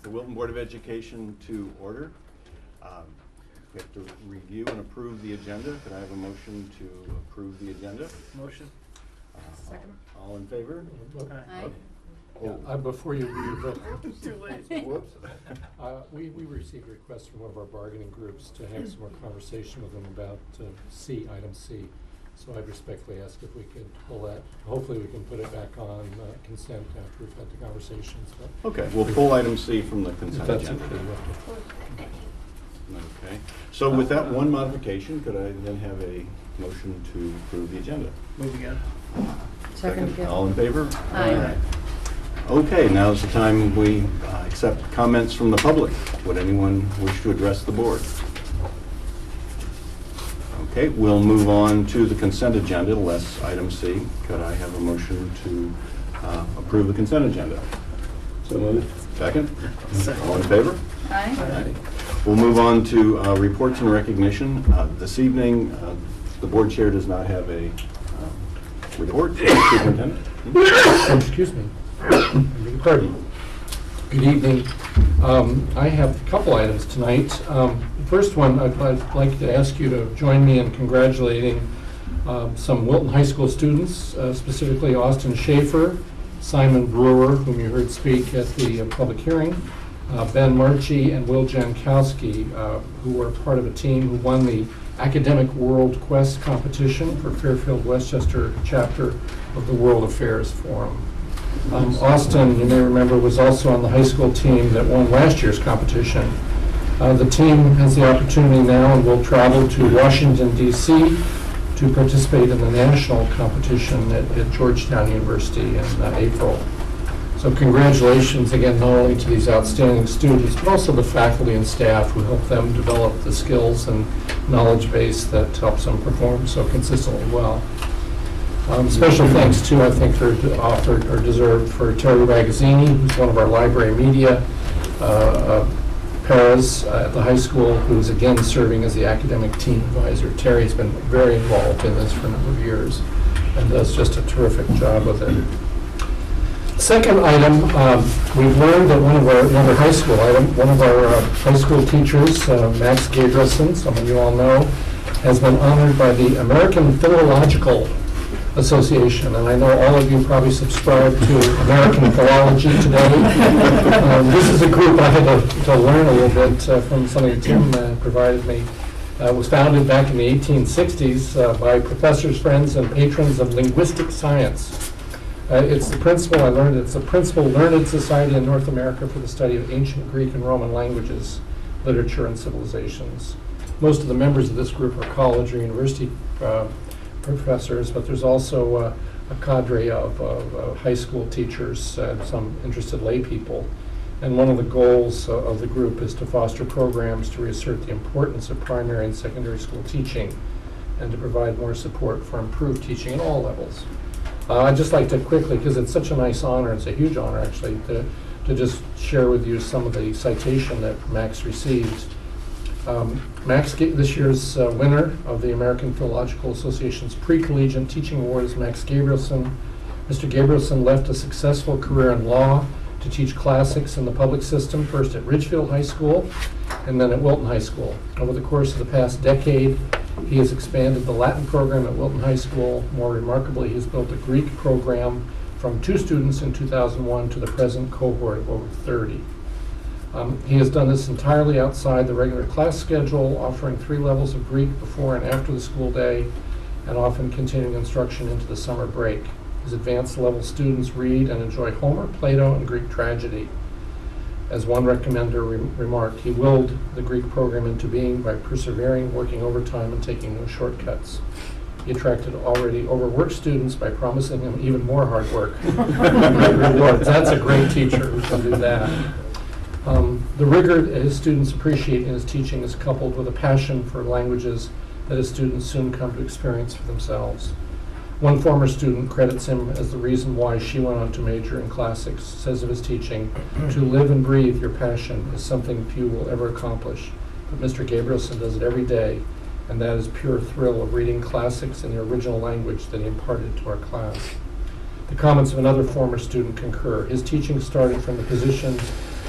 the Wilton Board of Education to order. We have to review and approve the agenda. Could I have a motion to approve the agenda? Motion. Second. All in favor? Aye. Before you leave, Too late. Whoops. we received requests from one of our bargaining groups to have some more conversation with them about item C. So I respectfully ask if we could pull that. Hopefully we can put it back on consent after we've had the conversations. But Okay, we'll pull item C from the consent if that's agenda. okay. Okay, so with that one modification, could I then have a motion to approve the agenda? Move again. Second again. All in favor? Aye. Okay, now's the time we accept comments from the public. Would anyone wish to address the board? Okay, we'll move on to the consent agenda, less item C. Could I have a motion to approve the consent agenda? So moved. Second? Second. All in favor? Aye. Aye. We'll move on to reports and recognition. This evening, the board chair does not have a report. Superintendent? Excuse me. Pardon. Good evening. I have a couple items tonight. The first one, I'd like to ask you to join me in congratulating some Wilton High School students, specifically Austin Schaefer, Simon Brewer, whom you heard speak at the public hearing, Ben Marchi, and Will Jankowski, who were part of a team who won the Academic World Quest competition for Fairfield Westchester chapter of the World Affairs Forum. Austin, you may remember, was also on the high school team that won last year's competition. The team has the opportunity now and will travel to Washington, D.C. to participate in the national competition at Georgetown University in April. So congratulations again, not only to these outstanding students, but also the faculty and staff who help them develop the skills and knowledge base that helps them perform so consistently well. Special thanks too, I think, are offered or deserved for Terry Ragazzini, who's one of our library media paras at the high school, who's again serving as the academic team advisor. Terry's been very involved in this for a number of years and does just a terrific job with it. Second item, we've learned that one of our high school teachers, Max Gabrielson, some of you all know, has been honored by the American Theological Association, and I know all of you probably subscribe to American Philology today. This is a group I had to learn a little bit from something Tim provided me. It was founded back in the 1860s by professors, friends, and patrons of linguistic science. It's the principal learned society in North America for the study of ancient Greek and Roman languages, literature, and civilizations. Most of the members of this group are college or university professors, but there's also a cadre of high school teachers and some interested lay people. And one of the goals of the group is to foster programs to reassert the importance of primary and secondary school teaching and to provide more support for improved teaching at all levels. I'd just like to quickly, because it's such a nice honor, it's a huge honor actually, to just share with you some of the citation that Max received. Max, this year's winner of the American Theological Association's Pre-Collegiate Teaching Award is Max Gabrielson. Mr. Gabrielson left a successful career in law to teach classics in the public system, first at Ridgefield High School and then at Wilton High School. Over the course of the past decade, he has expanded the Latin program at Wilton High School. More remarkably, he has built a Greek program from 2 students in 2001 to the present cohort of over 30. He has done this entirely outside the regular class schedule, offering 3 levels of Greek before and after the school day, and often continuing instruction into the summer break. His advanced level students read and enjoy Homer, Plato, and Greek tragedy. As one recommender remarked, he willed the Greek program into being by persevering, working overtime, and taking no shortcuts. He attracted already overworked students by promising them even more hard work. Great rewards. That's a great teacher who can do that. The rigor that his students appreciate in his teaching is coupled with a passion for languages that his students soon come to experience for themselves. One former student credits him as the reason why she went on to major in classics, says of his teaching, "To live and breathe your passion is something few will ever accomplish, but Mr. Gabrielson does it every day, and that is pure thrill of reading classics in the original language that he imparted to our class." The comments of another former student concur. His teaching started from the position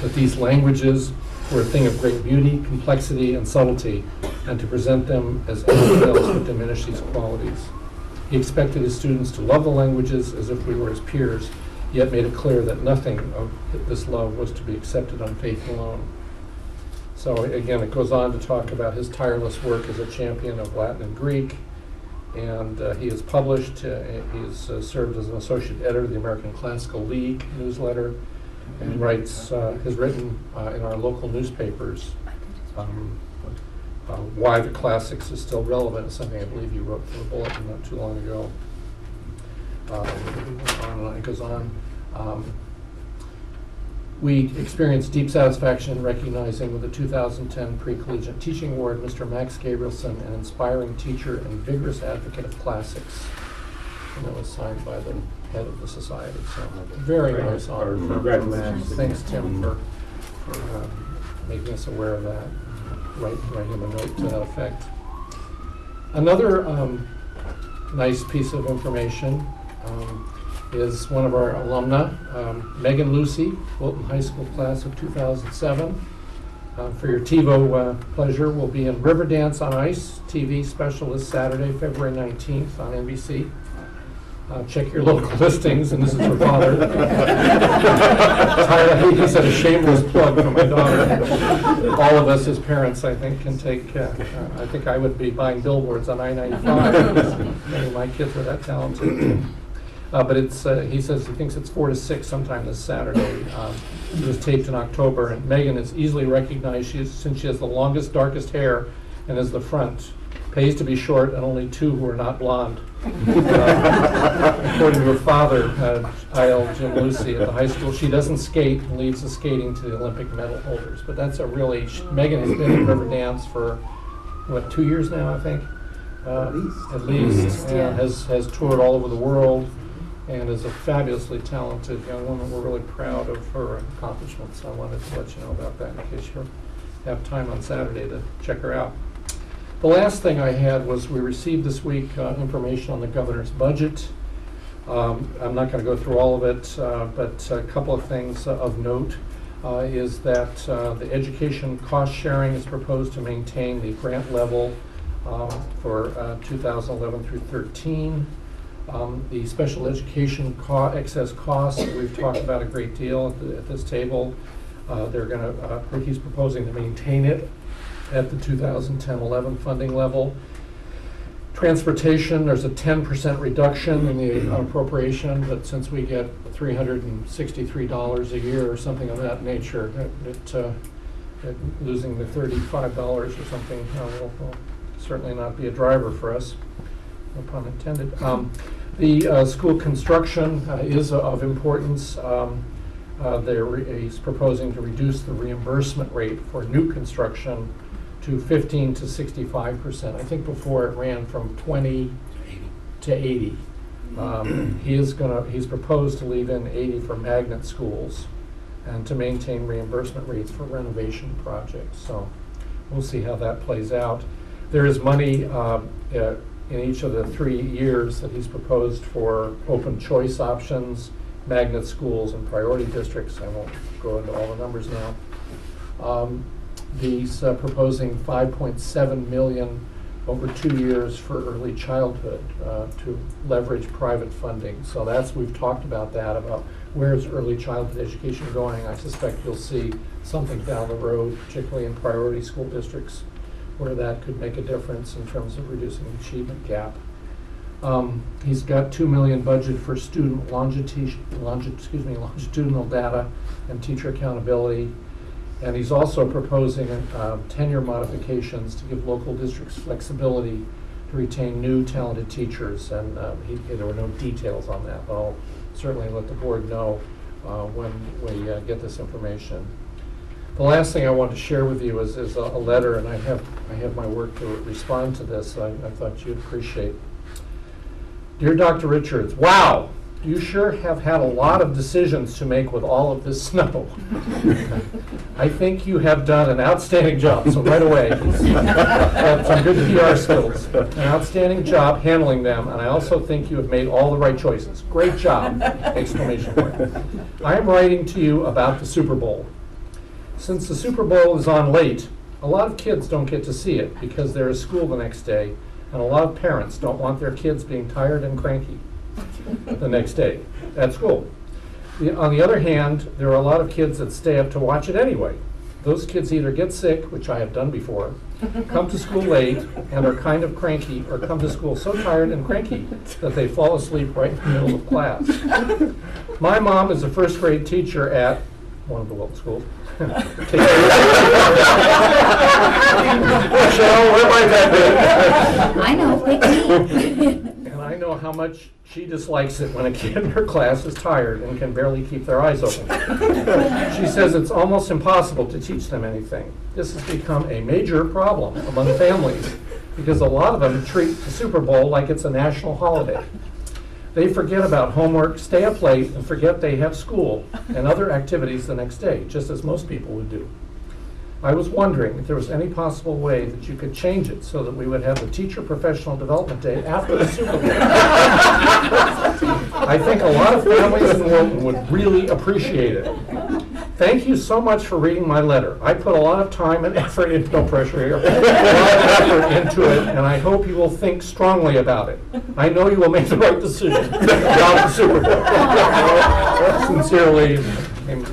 that these languages were a thing of great beauty, complexity, and subtlety, and to present them as anything else would diminish these qualities. He expected his students to love the languages as if we were his peers, yet made it clear that nothing of this love was to be accepted on faith alone. So again, it goes on to talk about his tireless work as a champion of Latin and Greek, and he has published, he has served as an associate editor of the American Classical League newsletter, and writes, has written in our local newspapers why the classics is still relevant. It's something I believe you wrote for the Bulletin not too long ago. It goes on. We experienced deep satisfaction in recognizing with the 2010 Pre-Collegiate Teaching Award Mr. Max Gabrielson, an inspiring teacher and vigorous advocate of classics. And that was signed by the head of the society. So very nice honor. Congratulations. Thanks, Tim, for making us aware of that. Write him a note to that effect. Another nice piece of information is one of our alumna, Megan Lucy, Wilton High School class of 2007. For your TiVo pleasure, will be in Riverdance on Ice TV special this Saturday, February 19th on NBC. Check your local listings, and this is her father. He said a shameless plug for my daughter. All of us as parents, I think, can take, I think I would be buying billboards on I-95. Many of my kids are that talented. But it's, he says he thinks it's 4 to 6 sometime this Saturday. It was taped in October, and Megan is easily recognized since she has the longest, darkest hair and is the front. Pays to be short, and only 2 who are not blonde. According to her father, IL Jim Lucy at the high school, she doesn't skate and leaves the skating to the Olympic medal holders. But that's a really, Megan has been in Riverdance for, what, 2 years now, I think? At least, Yeah. and has toured all over the world, and is a fabulously talented young woman. We're really proud of her accomplishments. I wanted to let you know about that in case you have time on Saturday to check her out. The last thing I had was we received this week information on the governor's budget. I'm not going to go through all of it, but a couple of things of note is that the education cost sharing is proposed to maintain the grant level for 2011 through 13. The special education excess costs, we've talked about a great deal at this table. They're going to, he's proposing to maintain it at the 2010-11 funding level. Transportation, there's a 10% reduction in the appropriation, but since we get $363 a year or something of that nature, losing the $35 or something will certainly not be a driver for us, no pun intended. The school construction is of importance. He's proposing to reduce the reimbursement rate for new construction to 15 to 65%. I think before it ran from 20 to 80. He's proposed to leave in 80 for magnet schools and to maintain reimbursement rates for renovation projects. So we'll see how that plays out. There is money in each of the 3 years that he's proposed for open choice options, magnet schools, and priority districts. I won't go into all the numbers now. He's proposing $5.7 million over 2 years for early childhood to leverage private funding. So we've talked about that, about where's early childhood education going. I suspect you'll see something down the road, particularly in priority school districts, where that could make a difference in terms of reducing the achievement gap. He's got $2 million budget for student longitudinal data and teacher accountability. And he's also proposing tenure modifications to give local districts flexibility to retain new talented teachers. And there were no details on that, but I'll certainly let the board know when we get this information. The last thing I want to share with you is a letter, and I have my work to respond to this. I thought you'd appreciate. Dear Dr. Richards, wow, you sure have had a lot of decisions to make with all of this snow. I think you have done an outstanding job, so right away, have some good PR skills. An outstanding job handling them, and I also think you have made all the right choices. Great job, exclamation point. I am writing to you about the Super Bowl. Since the Super Bowl is on late, a lot of kids don't get to see it because they're at school the next day, and a lot of parents don't want their kids being tired and cranky the next day at school. On the other hand, there are a lot of kids that stay up to watch it anyway. Those kids either get sick, which I have done before, come to school late and are kind of cranky, or come to school so tired and cranky that they fall asleep right in the middle of class. My mom is a first grade teacher at one of the Wilton schools. Michelle, where might that be? I know, pick me. And I know how much she dislikes it when a kid in her class is tired and can barely keep their eyes open. She says it's almost impossible to teach them anything. This has become a major problem among families because a lot of them treat the Super Bowl like it's a national holiday. They forget about homework, stay up late, and forget they have school and other activities the next day, just as most people would do. I was wondering if there was any possible way that you could change it so that we would have the Teacher Professional Development Day after the Super Bowl. I think a lot of families in Wilton would really appreciate it. Thank you so much for reading my letter. I put a lot of time and effort into, no pressure here, a lot of effort into it, and I hope you will think strongly about it. I know you will make the right decision about the Super Bowl. Sincerely, anyway,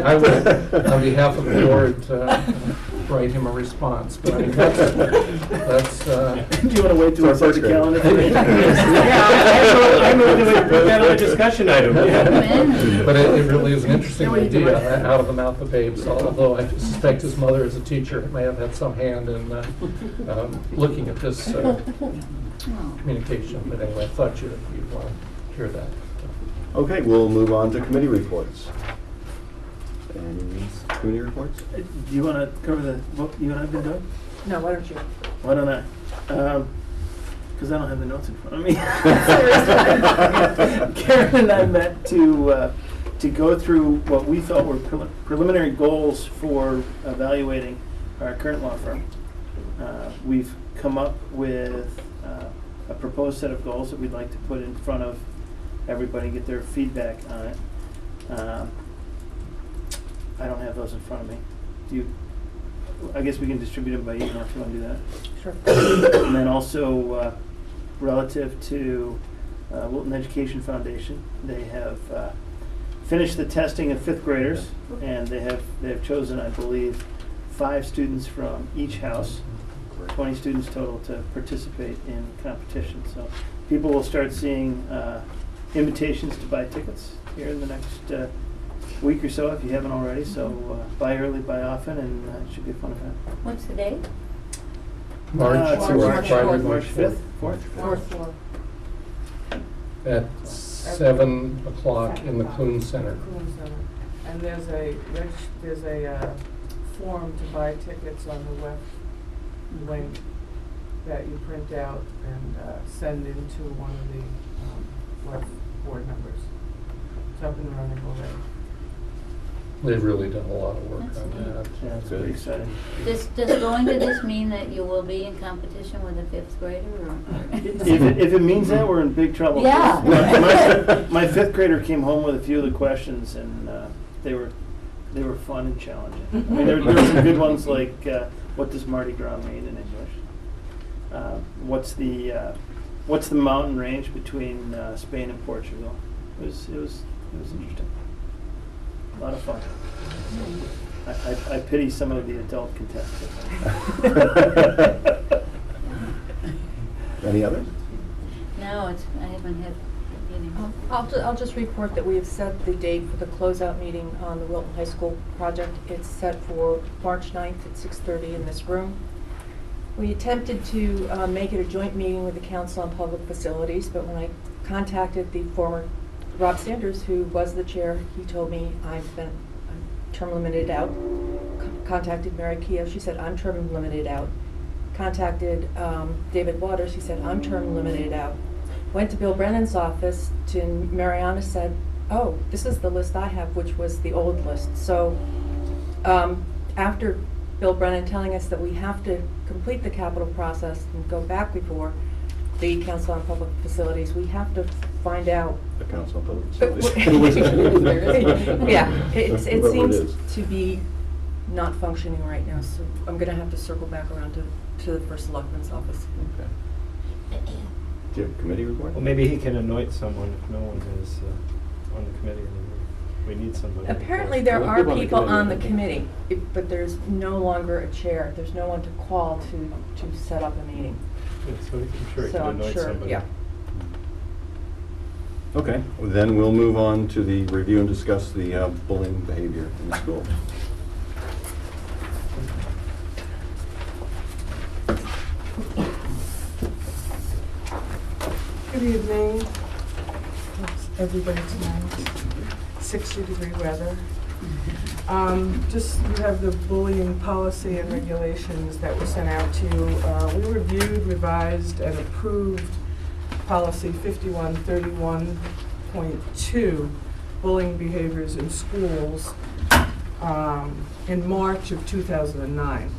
I will, on behalf of the board, write him a response. But I mean, that's Do you want to wait till we start the calendar? I moved to put that on a discussion item. But it really is an interesting idea, out of the mouth of babes, although I suspect his mother as a teacher may have had some hand in looking at this communication. But anyway, I thought you'd want to hear that. Okay, we'll move on to committee reports. Any committee reports? Do you want to cover what you and I have been doing? No, why don't you? Why don't I? Because I don't have the notes in front of me. Karen and I met to go through what we thought were preliminary goals for evaluating our current law firm. We've come up with a proposed set of goals that we'd like to put in front of everybody, get their feedback on it. I don't have those in front of me. Do you? I guess we can distribute them by email if you want to do that. Sure. And then also relative to Wilton Education Foundation, they have finished the testing of fifth graders, and they have chosen, I believe, 5 students from each house, 20 students total, to participate in competition. So people will start seeing invitations to buy tickets here in the next week or so if you haven't already. So buy early, buy often, and it should be a fun event. What's the date? March March 5th, 4th. Fourth floor. At 7 o'clock in the Clune Center. And there's a form to buy tickets on the web link that you print out and send into one of the web board members. It's up and running already. They've really done a lot of work on that. Yeah, it's pretty exciting. Does going to this mean that you will be in competition with a fifth grader? Or? If it means that, we're in big trouble. Yeah. My fifth grader came home with a few of the questions, and they were fun and challenging. I mean, there were some good ones like, what does Mardi Gras mean in English? What's the mountain range between Spain and Portugal? It was interesting. A lot of fun. I pity some of the adult contestants. Any others? No, I haven't had meeting. I'll just report that we have set the date for the closeout meeting on the Wilton High School project. It's set for March 9th at 6:30 in this room. We attempted to make it a joint meeting with the Council on Public Facilities, but when I contacted the former Rob Sanders, who was the chair, he told me I'm term limited out. Contacted Mary Keogh, she said I'm term limited out. Contacted David Waters, he said I'm term limited out. Went to Bill Brennan's office, to Mariana, said, oh, this is the list I have, which was the old list. So after Bill Brennan telling us that we have to complete the capital process and go back before the Council on Public Facilities, we have to find out. The Council on Public But Facilities. Yeah, it Whoever seems is. to be not functioning right now, so I'm gonna have to circle back around to the first selectman's office. Okay. Do you have a committee report? Well, maybe he can anoint someone if no one is on the committee anymore. We need somebody. Apparently, there Well, are people on the people committee, on the I think. committee, but there's no longer a chair. There's no one to call to set up a meeting. Yeah, so I'm sure he So can I'm anoint sure, somebody. yeah. Okay, well, then we'll move on to the review and discuss the bullying behavior in the school. Good evening, everybody tonight. 60-degree weather. Just, you have the bullying policy and regulations that were sent out to you. We reviewed, revised, and approved policy 5131.2, bullying behaviors in schools, in March of 2009.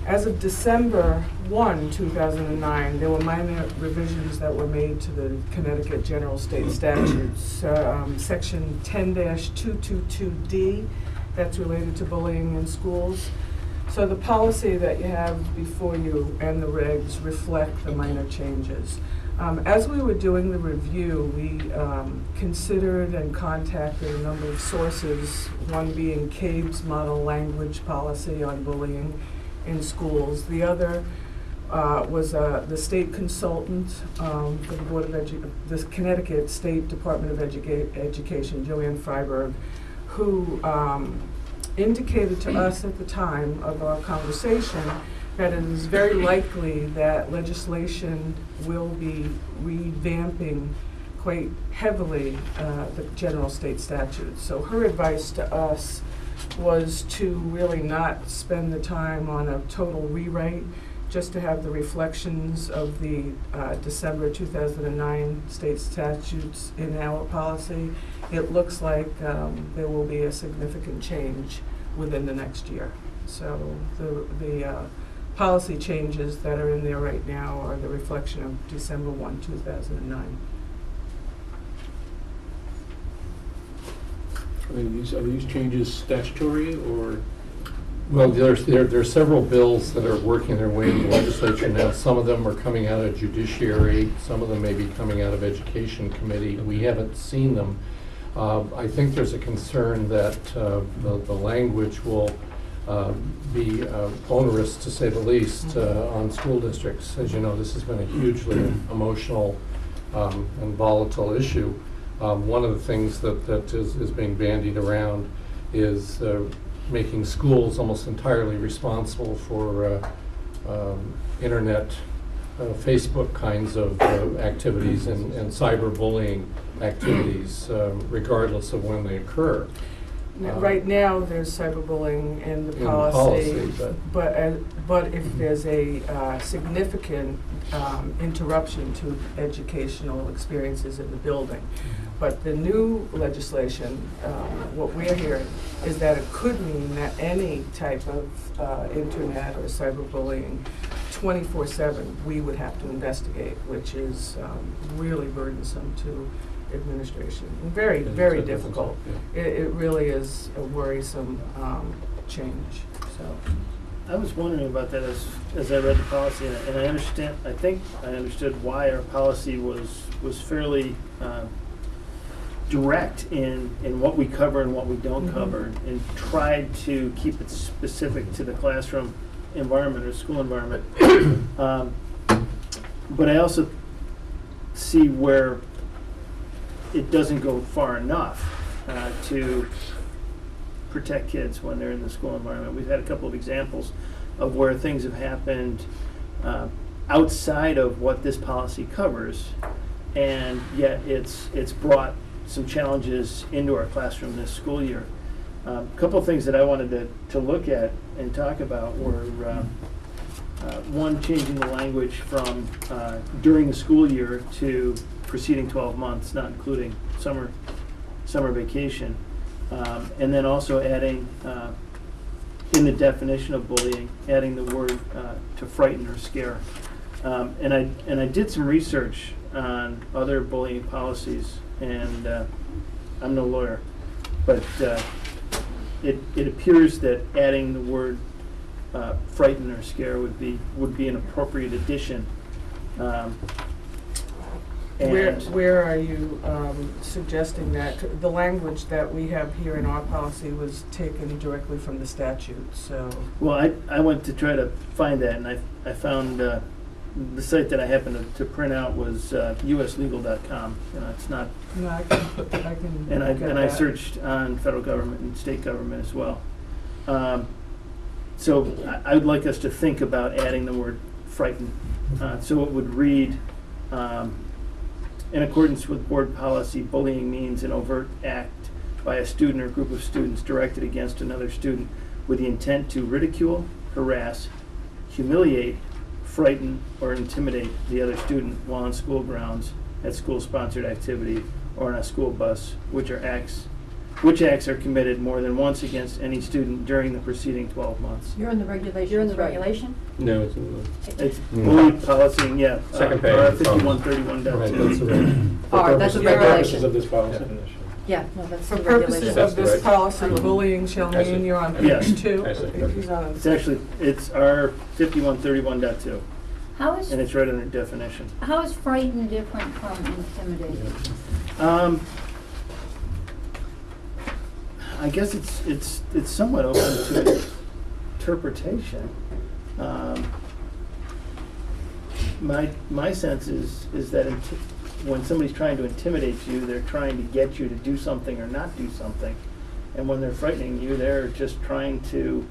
As of December 1, 2009, there were minor revisions that were made to the Connecticut General State Statutes, Section 10-222D, that's related to bullying in schools. So the policy that you have before you and the regs reflect the minor changes. As we were doing the review, we considered and contacted a number of sources, one being CABE's model language policy on bullying in schools. The other was the state consultant for the Board of the Connecticut State Department of Education, Joanne Freiberg, who indicated to us at the time of our conversation that it is very likely that legislation will be revamping quite heavily the general state statutes. So her advice to us was to really not spend the time on a total rewrite, just to have the reflections of the December 2009 state statutes in our policy. It looks like there will be a significant change within the next year. So the policy changes that are in there right now are the reflection of December 1, 2009. Are these changes statutory or? Well, there are several bills that are working their way in the legislature now. Some of them are coming out of judiciary, some of them may be coming out of education committee. We haven't seen them. I think there's a concern that the language will be onerous, to say the least, on school districts. As you know, this has been a hugely emotional and volatile issue. One of the things that is being bandied around is making schools almost entirely responsible for internet, Facebook kinds of activities and cyberbullying activities, regardless of when they occur. Right now, there's cyberbullying in the In the policy, policy, but if there's a significant interruption to educational experiences in the building. But the new legislation, what we're hearing, is that it could mean that any type of internet or cyberbullying, 24/7, we would have to investigate, which is really burdensome to administration. Very, very difficult. It really is a worrisome change, so. I was wondering about that as I read the policy, and I understand, I think I understood why our policy was fairly direct in what we cover and what we don't cover, and tried to keep it specific to the classroom environment or school environment. But I also see where it doesn't go far enough to protect kids when they're in the school environment. We've had a couple of examples of where things have happened outside of what this policy covers, and yet it's brought some challenges into our classroom this school year. A couple of things that I wanted to look at and talk about were one, changing the language from during the school year to preceding 12 months, not including summer vacation. And then also adding, in the definition of bullying, adding the word to frighten or scare. And I did some research on other bullying policies, and I'm no lawyer, but it appears that adding the word frighten or scare would be an appropriate addition. Where are you suggesting that? The language that we have here in our policy was taken directly from the statute, so. Well, I went to try to find that, and I found the site that I happened to print out was uslegal.com. It's not. No, I can. And I get that. searched on federal government and state government as well. So I would like us to think about adding the word frighten. So it would read, in accordance with board policy, bullying means an overt act by a student or group of students directed against another student with the intent to ridicule, harass, humiliate, frighten, or intimidate the other student while on school grounds, at school-sponsored activity, or on a school bus, which acts are committed more than once against any student during the preceding 12 months. You're in the regulation. You're in the regulation? No, it's in the. It's bully policy, yeah. Second page. R Right, that's 5131.2. the right. Oh, that's a For purposes regulation. of this policy. Definition. Yeah, no, that's For the purposes regulation. of That's this right. policy, bullying shall I see. mean you're on Yes. page 2. I see. He's on. It's R 5131.2, How is, and it's right under definition. how is frightened different from intimidated? I guess it's somewhat open to interpretation. My sense is that when somebody's trying to intimidate you, they're trying to get you to do something or not do something, and when they're frightening you, they're just trying to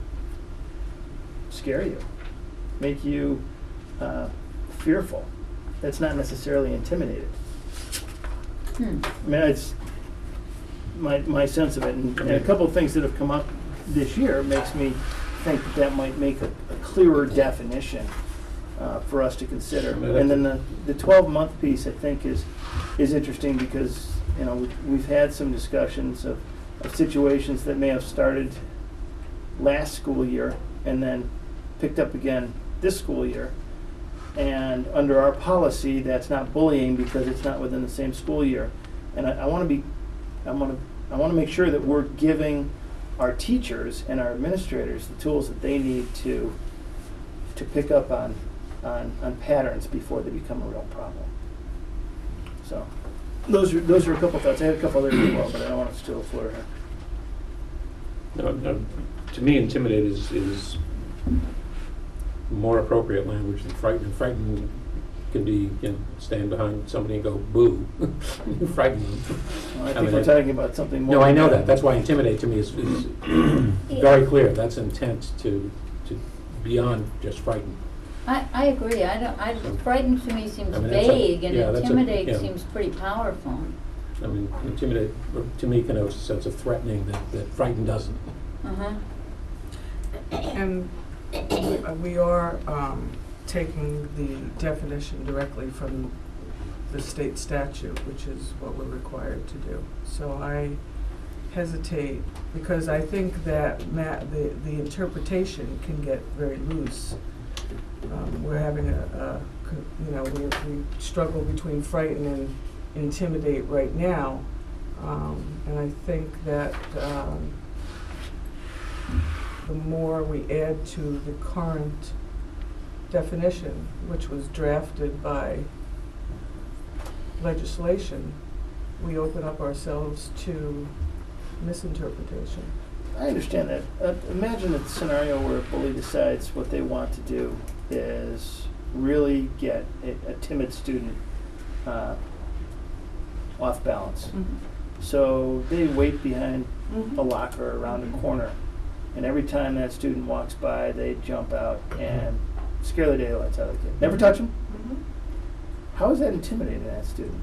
scare you, make you fearful. That's not necessarily intimidated. I mean, it's my sense of it, and a couple of things that have come up this year makes me think that might make a clearer definition for us to consider. And then the 12-month piece, I think, is interesting because we've had some discussions of situations that may have started last school year and then picked up again this school year. And under our policy, that's not bullying because it's not within the same school year. And I want to make sure that we're giving our teachers and our administrators the tools that they need to pick up on patterns before they become a real problem. So those are a couple of thoughts. I had a couple others as well, but I don't want to steal the floor here. No, to me, intimidate is more appropriate language than frighten. Frighten can be, stand behind somebody and go boo, frighten them. Well, I think we're talking about something more. No, I know that. That's why intimidate to me is very clear. That's intent to beyond just frighten. I agree. Frightened to me seems I mean, that's a- vague, and yeah, that's a- intimidate yeah. seems pretty powerful. I mean, intimidate to me connotes a sense of threatening that frighten doesn't. Uh-huh. And we are taking the definition directly from the state statute, which is what we're required to do. So I hesitate, because I think that the interpretation can get very loose. We're having we struggle between frighten and intimidate right now. And I think that the more we add to the current definition, which was drafted by legislation, we open up ourselves to misinterpretation. I understand that. Imagine a scenario where a bully decides what they want to do is really get a timid student off balance. So they wait behind a locker around a corner, and every time that student walks by, they jump out and scare the daylights out of the kid. Never touch them? How is that intimidating that student?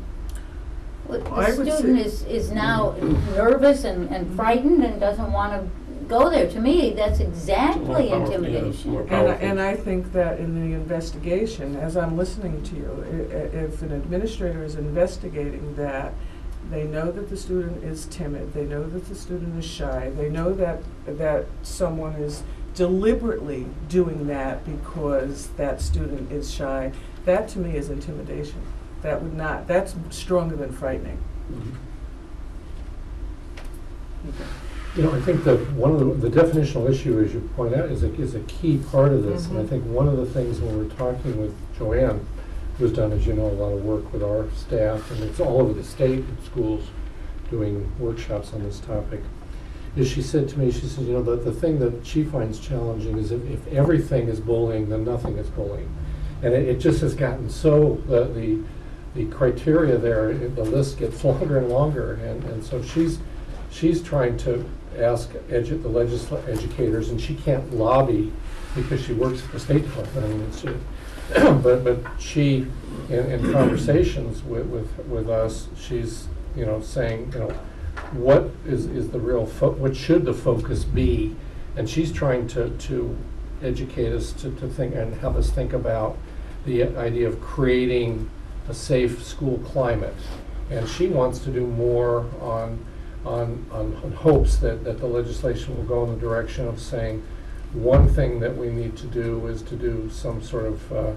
Well, I the would student say- is now nervous and frightened and doesn't want to go there. To me, that's exactly More powerful, intimidation. more powerful. And I think that in the investigation, as I'm listening to you, if an administrator is investigating that, they know that the student is timid, they know that the student is shy, they know that someone is deliberately doing that because that student is shy, that to me is intimidation. That's stronger than frightening. You know, I think that one of the definitional issue, as you point out, is a key part of this. And I Mhm. think one of the things when we're talking with Joanne, who's done, as you know, a lot of work with our staff, and it's all over the state in schools doing workshops on this topic, is she said to me, she said, you know, the thing that she finds challenging is if everything is bullying, then nothing is bullying. And it just has gotten so, the criteria there, the list gets longer and longer. And so she's trying to ask the educators, and she can't lobby because she works at the State Department. I mean, it's, but she, in conversations with us, she's, you know, saying, you know, what is the real, what should the focus be? And she's trying to educate us to think and have us think about the idea of creating a safe school climate. And she wants to do more on hopes that the legislation will go in the direction of saying, one thing that we need to do is to do some sort of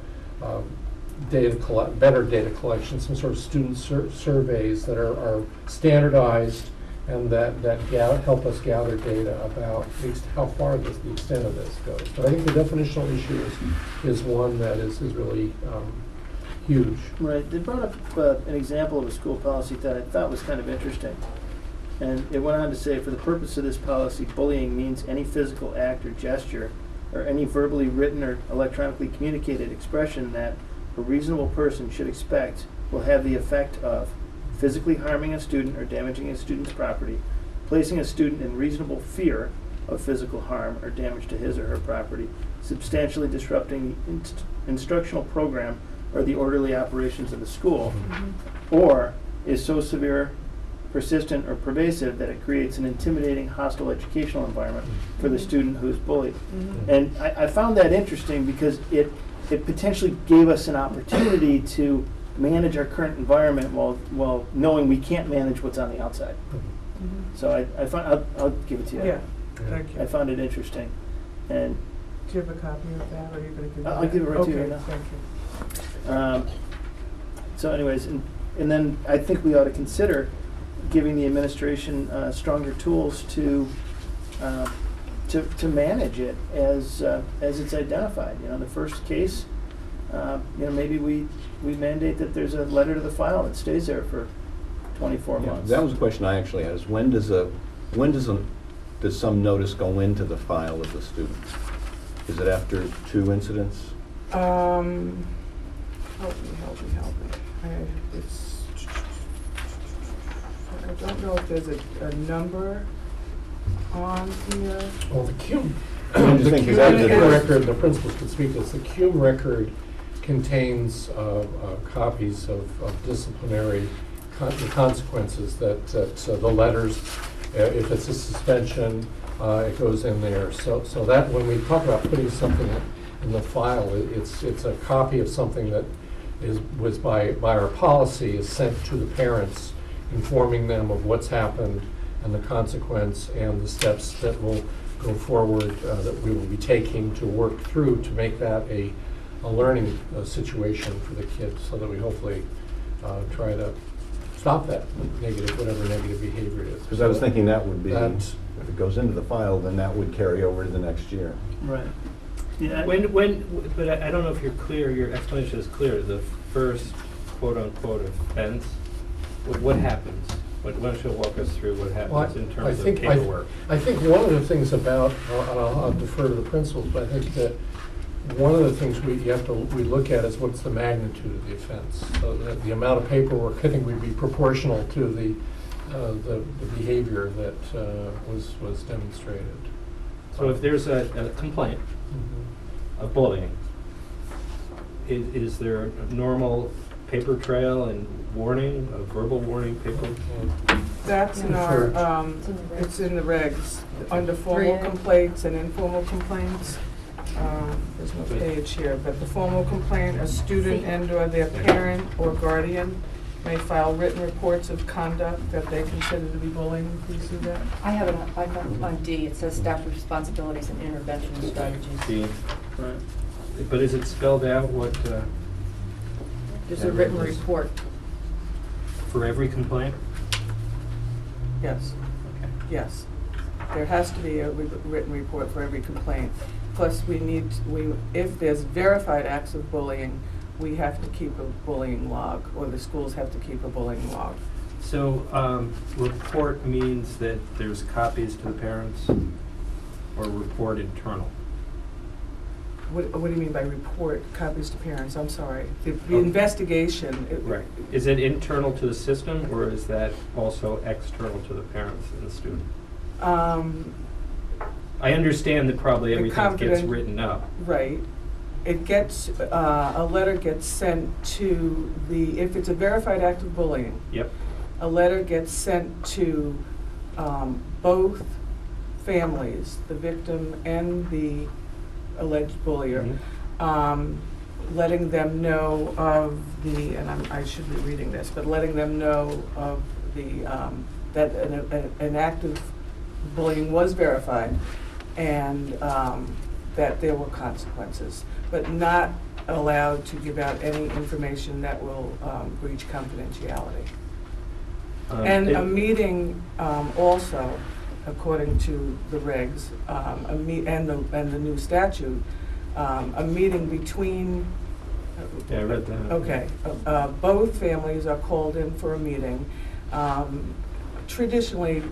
better data collection, some sort of student surveys that are standardized and that help us gather data about how far the extent of this goes. But I think the definitional issue is one that is really huge. Right, they brought up an example of a school policy that I thought was kind of interesting. And it went on to say, for the purpose of this policy, bullying means any physical act or gesture or any verbally written or electronically communicated expression that a reasonable person should expect will have the effect of physically harming a student or damaging a student's property, placing a student in reasonable fear of physical harm or damage to his or her property, substantially disrupting the instructional program or the orderly operations of the school, or is so severe, persistent, or pervasive that it creates an intimidating, hostile educational environment for the student who is bullied. And I found that interesting because it potentially gave us an opportunity to manage our current environment while knowing we can't manage what's on the outside. So I found, I'll give it to you. Yeah, thank you. I found it interesting. And Do you have a copy of that, or are you going to give me I'll that? give it right to you right now. Okay, thank you. So anyways, and then I think we ought to consider giving the administration stronger tools to manage it as it's identified. You know, the first case, you know, maybe we mandate that there's a letter to the file that stays there for 24 Yeah, months. that was a question I actually had, is when does some notice go into the file of the student? Is it after 2 incidents? Help me. I don't know if there's a number on here. Well, the CUME, What do you think? Is that the record, the principals can speak to this, the CUME record contains copies of disciplinary consequences that the letters, if it's a suspension, it goes in there. So that when we talk about putting something in the file, it's a copy of something that was by our policy is sent to the parents, informing them of what's happened and the consequence and the steps that will go forward that we will be taking to work through to make that a learning situation for the kids, so that we hopefully try to stop that whatever negative behavior it is. Because I was thinking that would be, That- if it goes into the file, then that would carry over to the next year. Right. Yeah. But I don't know if you're clear, your explanation is clear, the first quote-unquote offense, what happens? Why don't you walk us through what happens in terms of paperwork? I think one of the things about, and I'll defer to the principals, but I think that one of the things we look at is what's the magnitude of the offense. So that the amount of paperwork, I think, would be proportional to the behavior that was demonstrated. So if there's a complaint of bullying, is there a normal paper trail and warning, a verbal warning, paper? That's in our, it's in the regs, under formal complaints and informal complaints. There's no page here, but the formal complaint, a student and/or their parent or guardian may file written reports of conduct that they consider to be bullying. Please do that. I have it on D, it says staff responsibilities and intervention strategies. See, Right. but is it spelled out what, There's a written report. for every complaint? Yes, Okay. yes. There has to be a written report for every complaint. Plus, if there's verified acts of bullying, we have to keep a bullying log, or the schools have to keep a bullying log. So, report means that there's copies to the parents, or report internal? What do you mean by report, copies to parents? I'm sorry. The Oh. investigation. Right. Is it internal to the system, or is that also external to the parents and the student? I understand that probably The everything gets confident- written up. Right. It gets, a letter gets sent to if it's a verified act of bullying, Yep. a letter gets sent to both families, the victim and the alleged bullier, letting them know of and I should be reading this, but letting them know of that an act of bullying was verified and that there were consequences, but not allowed to give out any information that will breach confidentiality. And a meeting also, according to the regs, and the new statute, a meeting between. Yeah, I read that. Okay, both families are called in for a meeting. Traditionally,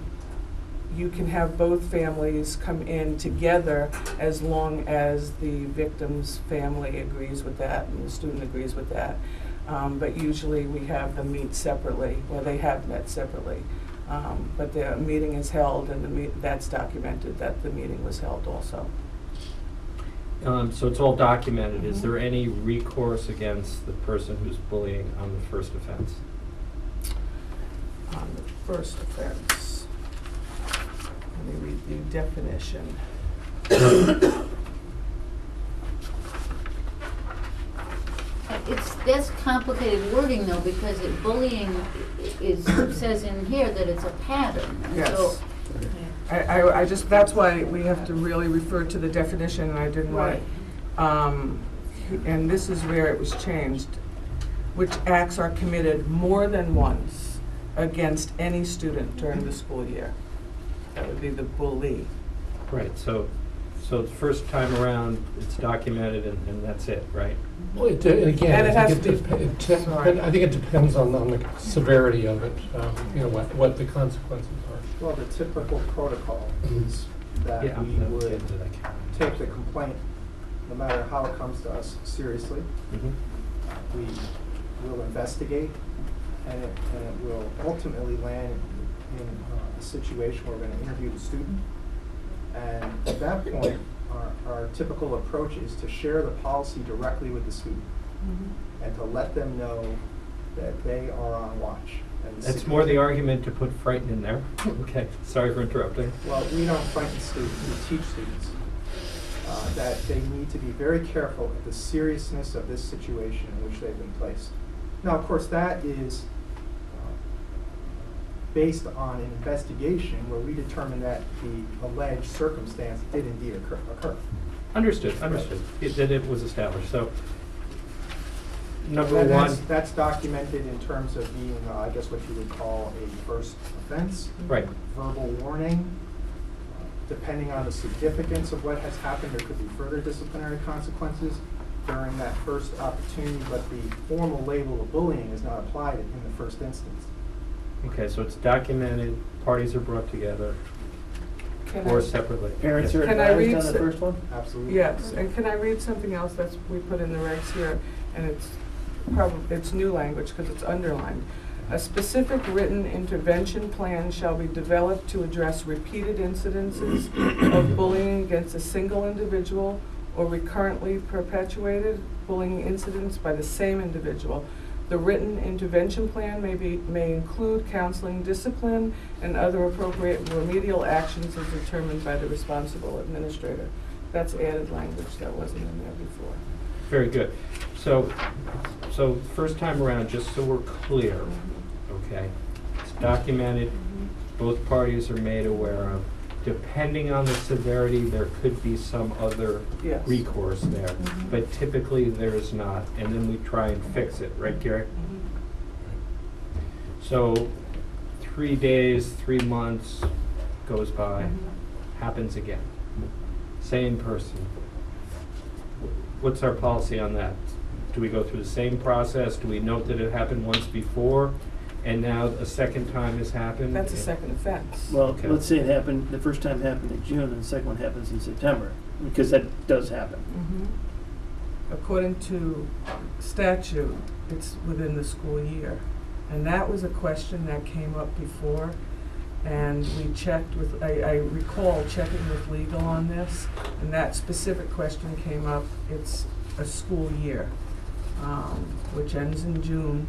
you can have both families come in together as long as the victim's family agrees with that and the student agrees with that. But usually we have them meet separately, or they have met separately. But the meeting is held, and that's documented that the meeting was held also. So it's all documented. Is there any recourse against the person who's bullying on the first offense? On the first offense, let me read the definition. That's complicated wording though, because bullying says in here that it's a pattern. And so- Yes. I just, that's why we have to really refer to the definition, and I didn't want, and this is where it was changed, which acts are committed more than once against any student during the school year. That would be the bully. Right, so the first time around, it's documented and that's it, right? Well, again, And it I has think to be- sorry. I think it depends on the severity of it, what the consequences are. Well, the typical protocol is that Yeah, we I'm would getting to that. take the complaint, no matter how it comes to us, seriously. Mhm. We will investigate, and it will ultimately land in a situation where we're going to interview the student. And at that point, our typical approach is to share the policy directly with the student and to let them know that they are on watch. And That's more the argument to put frighten in there. Okay, sorry for interrupting. Well, we don't frighten students, we teach students that they need to be very careful of the seriousness of this situation in which they've been placed. Now, of course, that is based on an investigation where we determine that the alleged circumstance did indeed occur. Understood. That it was established, so. Number And one. that's documented in terms of being, I guess, what you would call a first offense. Right. Verbal warning. Depending on the significance of what has happened, there could be further disciplinary consequences during that first opportunity, but the formal label of bullying is not applied in the first instance. Okay, so it's documented, parties are brought together, or separately. Parents Yes. are Can I advised read on the some- first one? Absolutely. Yes, and can I read something else we put in the regs here, and it's new language because it's underlined. A specific written intervention plan shall be developed to address repeated incidences of bullying against a single individual or recurrently perpetuated bullying incidents by the same individual. The written intervention plan may include counseling, discipline, and other appropriate remedial actions as determined by the responsible administrator. That's added language that wasn't in there before. Very good. So So first time around, just so we're clear, okay? It's documented, both parties are made aware of. Depending on the severity, there could be some other Yes. recourse there, but typically there's not, and then we try and fix it, right, Gary? So 3 days, 3 months goes by, happens again. Same person. What's our policy on that? Do we go through the same process? Do we note that it happened once before, and now a second time has happened? That's a second offense. Well, Okay. let's say it happened, the first time happened in June, and the second one happens in September, because that does happen. According to statute, it's within the school year. And that was a question that came up before, and we checked with, I recall checking with legal on this, and that specific question came up. It's a school year, which ends in June,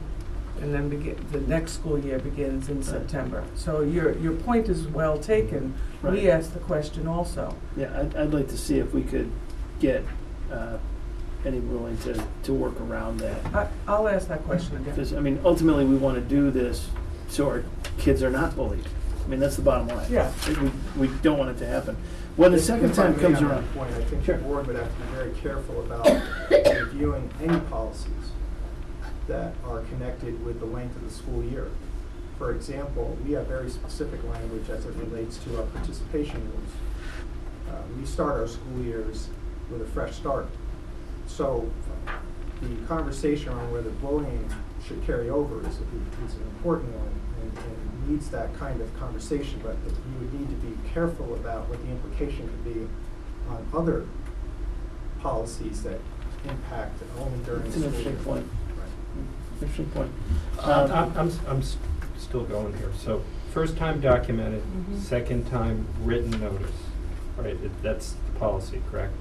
and then the next school year begins in September. So your point is well taken. Right. We asked the question also. Yeah, I'd like to see if we could get any ruling to work around that. I'll ask that question again. Because, I mean, ultimately, we want to do this so our kids are not bullied. I mean, that's the bottom line. Yeah. We don't want it to happen. When the second If I time may comes on that around. point, I think the Sure. board would have to be very careful about reviewing any policies that are connected with the length of the school year. For example, we have very specific language as it relates to our participation rules. We start our school years with a fresh start. So the conversation on whether bullying should carry over is an important one and needs that kind of conversation, but you would need to be careful about what the implication could be on other policies that impact only during It's the an school year. interesting point. Right. Interesting point. I'm still going here. So first time documented, second time written notice, right? That's the policy, correct?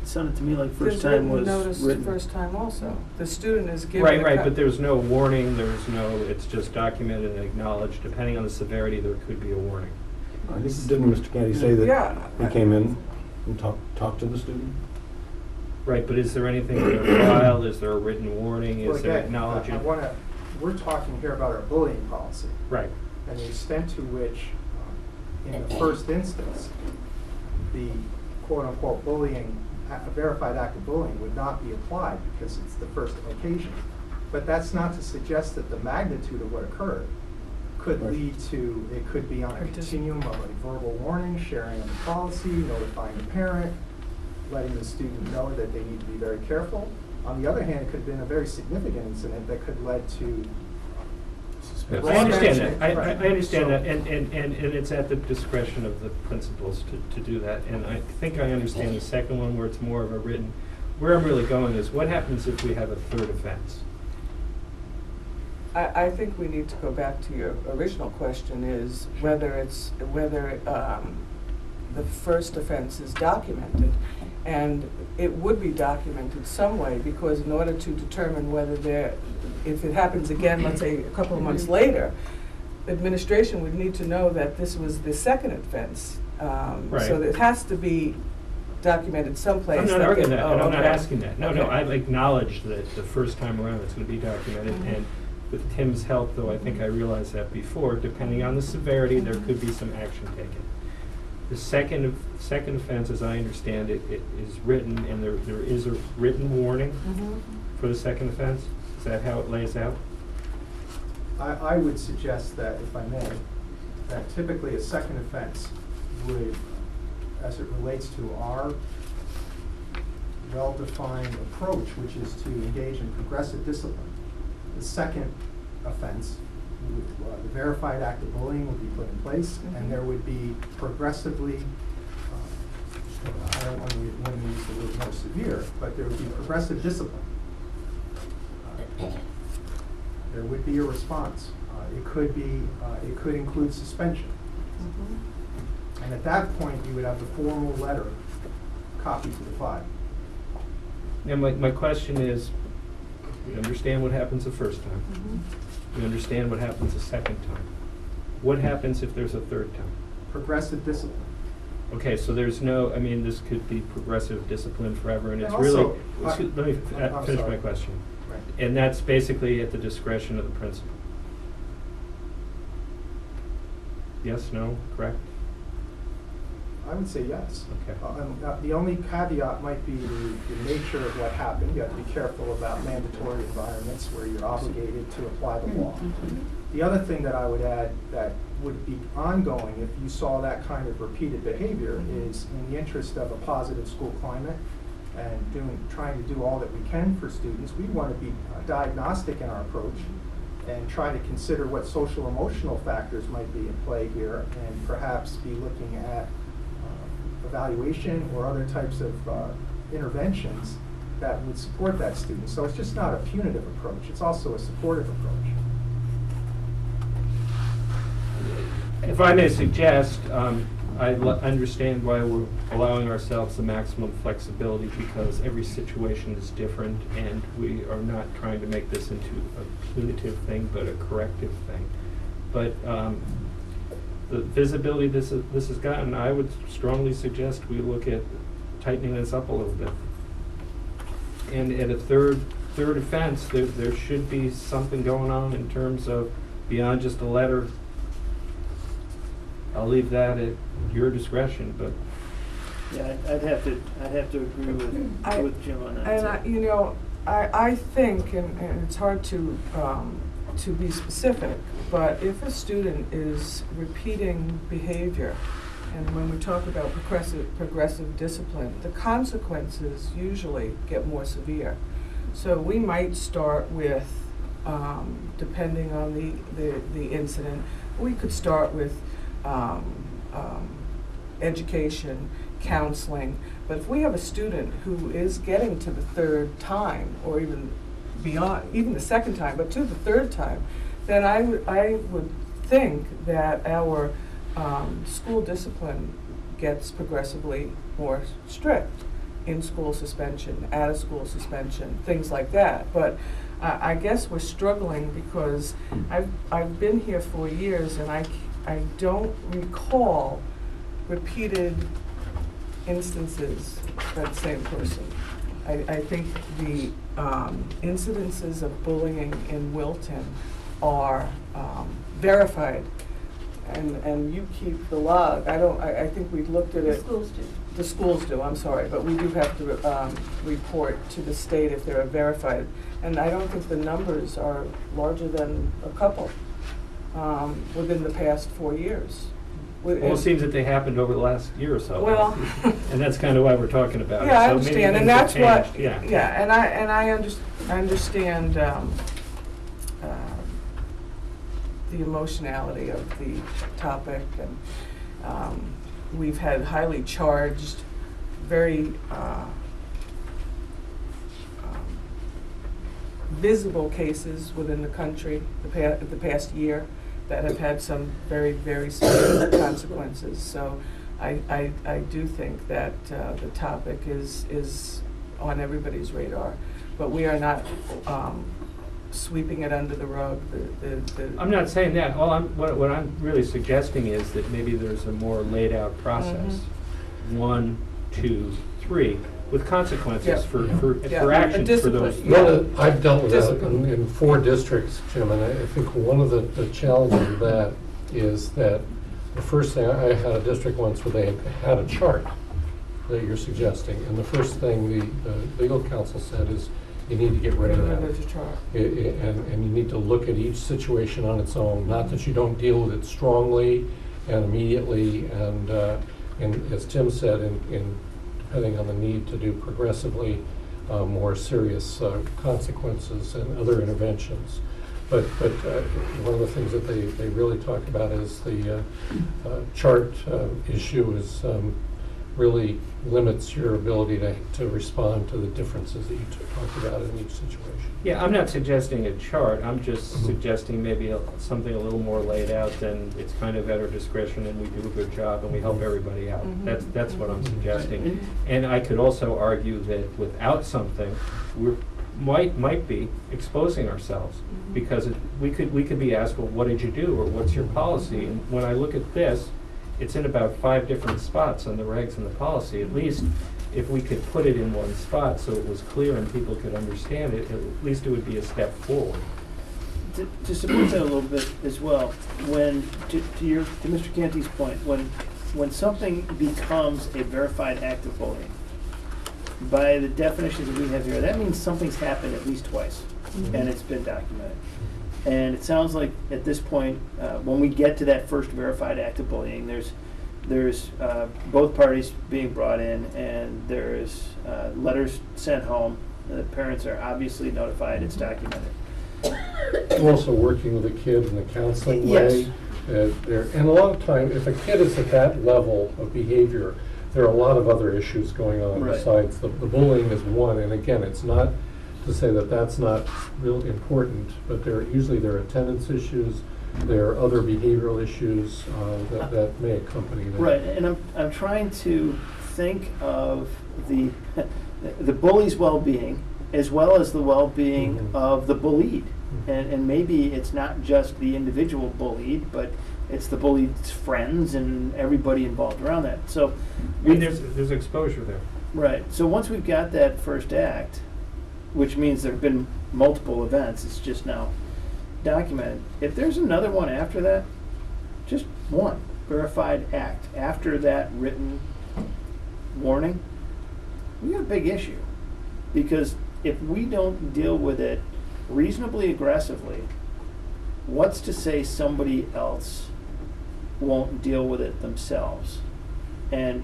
It sounded to me like first There's time was notice written. first time also. The student is given. Right, but there's no warning, it's just documented and acknowledged. Depending on the severity, there could be a warning. Didn't Mr. Kennedy say that Yeah. he came in and talked to the student? Right, but is there anything in the file? Is there a written warning? Well, Is there again, acknowledging? we're talking here about our bullying policy Right, and the extent to which, in the first instance, the quote-unquote bullying, a verified act of bullying would not be applied because it's the first occasion. But that's not to suggest that the magnitude of what occurred could Right. lead to, it could be on a continuum of a verbal warning, sharing of the policy, notifying the parent, letting the student know that they need to be very careful. On the other hand, it could have been a very significant incident that could lead to I understand that, I Right. understand So- that, and it's at the discretion of the principals to do that. And I think I understand the second one where it's more of a written. Where I'm really going is, what happens if we have a third offense? I think we need to go back to your original question is whether the first offense is documented. And it would be documented some way, because in order to determine whether if it happens again, let's say a couple of months later, administration would need to know that this was the second offense. Right. So it has to be documented someplace. I'm not arguing that, and I'm not okay. asking that. No, Okay. I've acknowledged that the first time around it's going to be documented. And with Tim's help, though, I think I realized that before, depending on the severity, there could be some action taken. The second offense, as I understand it, it is written, and there is a written warning for the second offense? Is that how it lays out? I would suggest that, if I may, that typically a second offense would, as it relates to our well-defined approach, which is to engage in progressive discipline, the second offense, the verified act of bullying would be put in place, and there would be progressively, I don't want to use the word more severe, but there would be progressive discipline. There would be a response. It could include suspension. And at that point, you would have the formal letter copied to the file. Now, my question is, we understand what happens the first time. We understand what happens the second time. What happens if there's a third time? Progressive discipline. Okay, so there's no, I mean, this could be progressive discipline forever, and it's And really, also, let me I'm finish my sorry. question. Right. And that's basically at the discretion of the principal. Yes, no, correct? I would say yes. Okay. The only caveat might be the nature of what happened. You have to be careful about mandatory environments where you're obligated to apply the law. The other thing that I would add that would be ongoing if you saw that kind of repeated behavior is in the interest of a positive school climate and trying to do all that we can for students. We want to be diagnostic in our approach and try to consider what social emotional factors might be in play here and perhaps be looking at evaluation or other types of interventions that would support that student. So it's just not a punitive approach, it's also a supportive approach. If I may suggest, I understand why we're allowing ourselves the maximum flexibility because every situation is different and we are not trying to make this into a punitive thing but a corrective thing. But the visibility this has gotten, I would strongly suggest we look at tightening this up a little bit. And at a third offense, there should be something going on in terms of beyond just a letter. I'll leave that at your discretion, but Yeah, I'd have to agree with Jim on that. And I think, and it's hard to be specific, but if a student is repeating behavior, and when we talk about progressive discipline, the consequences usually get more severe. So we might start with, depending on the incident, we could start with education, counseling, but if we have a student who is getting to the third time, or even beyond, even the second time, but to the third time, then I would think that our school discipline gets progressively more strict. In-school suspension, out-of-school suspension, things like that. But I guess we're struggling because I've been here 4 years and I don't recall repeated instances by the same person. I think the incidences of bullying in Wilton are verified, and you keep the log. I think we looked at it. The schools do. The schools do, I'm sorry, but we do have to report to the state if they're verified. And I don't think the numbers are larger than a couple within the past 4 years. well, it seems that they happened over the last year or so. Well, and that's kind of why we're talking about it. yeah, I So maybe understand, and things have that's what, changed. yeah, and I understand the emotionality of the topic, and we've had highly charged, very visible cases within the country the past year that have had some very, very severe consequences. So I do think that the topic is on everybody's radar, but we are not sweeping it under the rug. I'm not saying that. What I'm really suggesting is that maybe there's a more laid out process. 1, 2, 3, with consequences Yeah. for actions for those. discipline. I've dealt with that Discipline. in 4 districts, Jim, and I think one of the challenges of that is that the first thing, I had a district once where they had a chart that you're suggesting, and the first thing the legal counsel said is, you need to get rid of that. There's a chart. And you need to look at each situation on its own, not that you don't deal with it strongly and immediately, and as Tim said, in depending on the need to do progressively more serious consequences and other interventions. But one of the things that they really talk about is the chart issue is really limits your ability to respond to the differences that you talked about in each situation. Yeah, I'm not suggesting a chart. I'm just suggesting maybe something a little more laid out than it's kind of at our discretion and we do a good job and we help everybody out. That's what I'm suggesting. And I could also argue that without something, we might be exposing ourselves because we could be asked, well, what did you do or what's your policy? And when I look at this, it's in about 5 different spots on the regs and the policy. At least if we could put it in one spot so it was clear and people could understand it, at least it would be a step forward. To support that a little bit as well, when, to Mr. Canty's point, when something becomes a verified act of bullying, by the definitions that we have here, that means something's happened at least twice, and it's been documented. And it sounds like at this point, when we get to that first verified act of bullying, there's both parties being brought in, and there's letters sent home. The parents are obviously notified, it's documented. Also working with a kid in the counseling Yes. way. And a lot of time, if a kid is at that level of behavior, there are a lot of other issues going on Right. besides the bullying is one. And again, it's not to say that that's not real important, but there are attendance issues, there are other behavioral issues that may accompany that. Right, and I'm trying to think of the bully's well-being as well as the well-being Mhm. of the bullied. And maybe it's not just the individual bullied, but it's the bullied's friends and everybody involved around that. So, I mean, there's exposure there. right, so once we've got that first act, which means there have been multiple events, it's just now documented. If there's another one after that, just one verified act after that written warning, we got a big issue. Because if we don't deal with it reasonably aggressively, what's to say somebody else won't deal with it themselves? And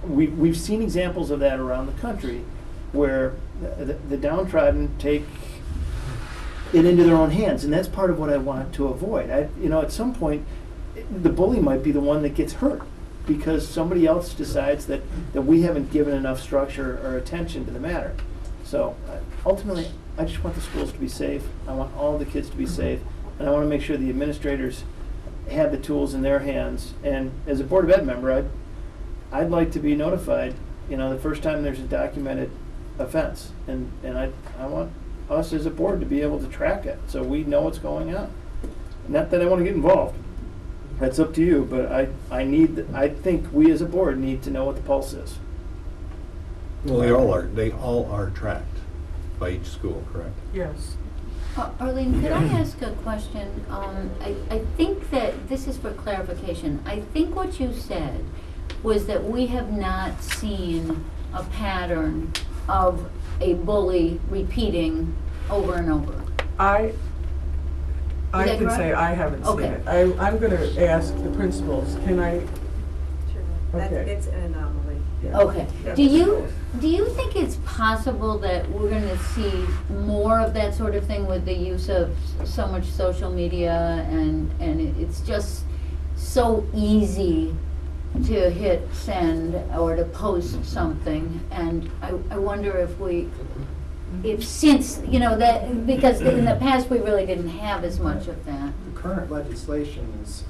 we've seen examples of that around the country where the downtrodden take it into their own hands, and that's part of what I want to avoid. At some point, the bully might be the one that gets hurt because somebody else decides that we haven't given enough structure or attention to the matter. So ultimately, I just want the schools to be safe. I want all the kids to be safe, and I want to make sure the administrators have the tools in their hands. And as a Board of Ed member, I'd like to be notified, the first time there's a documented offense, and I want us as a board to be able to track it so we know what's going on. Not that I want to get involved. That's up to you, but I think we as a board need to know what the pulse is. Well, they all are tracked by each school, correct? Yes. Arlene, could I ask a question? I think that this is for clarification. I think what you said was that we have not seen a pattern of a bully repeating over and over. I that can say correct? I haven't seen Okay. it. I'm going to ask the principals, can I? Sure, that, Okay. it's an anomaly. Yeah. Okay. Do you think it's possible that we're going to see more of that sort of thing with the use of so much social media and it's just so easy to hit send or to post something? And I wonder since that, because in the past we really didn't have as much of that. The current legislation is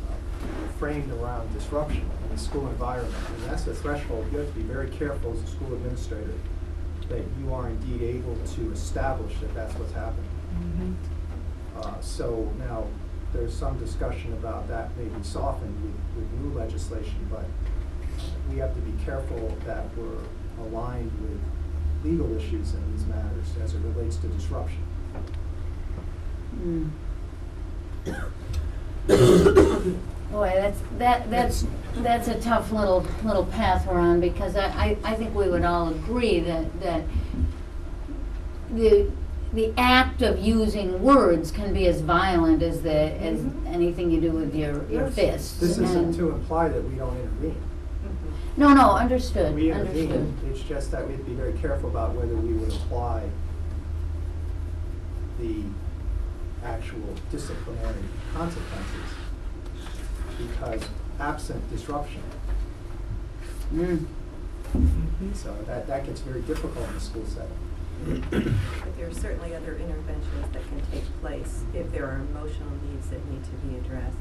framed around disruption in the school environment, and that's the threshold. You have to be very careful as a school administrator that you are indeed able to establish that that's what's happening. So now, there's some discussion about that maybe softened with new legislation, but we have to be careful that we're aligned with legal issues in these matters as it relates to disruption. Boy, that's a tough little path we're on, because I think we would all agree that the act of using words can be as violent as anything you do with your fists. This isn't And- to imply that we don't intervene. No, understood. We Understood. intervene, it's just that we have to be very careful about whether we would apply the actual disciplinary consequences, because absent disruption. So that gets very difficult in the school setting. But there are certainly other interventions that can take place if there are emotional needs that need to be addressed.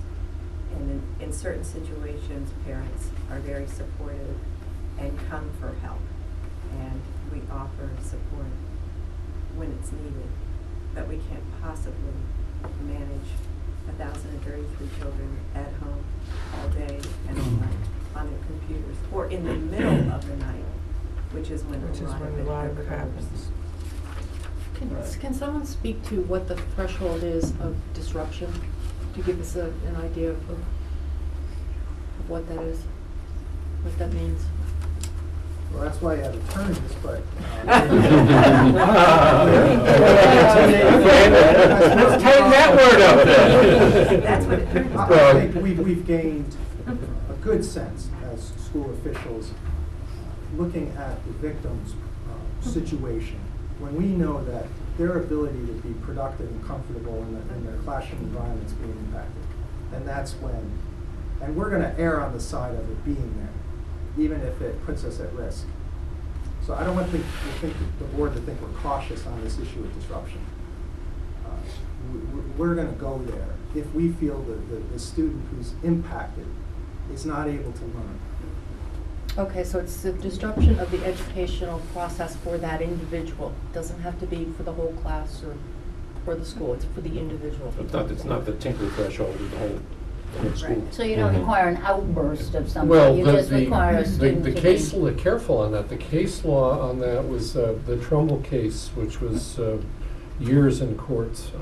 And in certain situations, parents are very supportive and come for help. And we offer support when it's needed. But we can't possibly manage 1,033 children at home all day and all night on their computers, or in the middle of the night, which is when a lot of it occurs. happens. Can someone speak to what the threshold is of disruption, to give us an idea of what that is, what that means? Well, that's why you have attorneys, but. Let's tighten that word up then. That's what it turns out. I think we've gained a good sense as school officials, looking at the victim's situation. When we know that their ability to be productive and comfortable in their classroom environment is being impacted, and that's when, and we're gonna err on the side of it being there, even if it puts us at risk. So I don't want the board to think we're cautious on this issue of disruption. We're gonna go there if we feel that the student who's impacted is not able to learn. Okay, so it's the disruption of the educational process for that individual. Doesn't have to be for the whole class or for the school, it's for the individual. It's not the Tinker threshold of the whole school. So you don't require an outburst of something, Well, you just require a student to the be. case, careful on that, the case law on that was the Trumbull case, which was years in courts,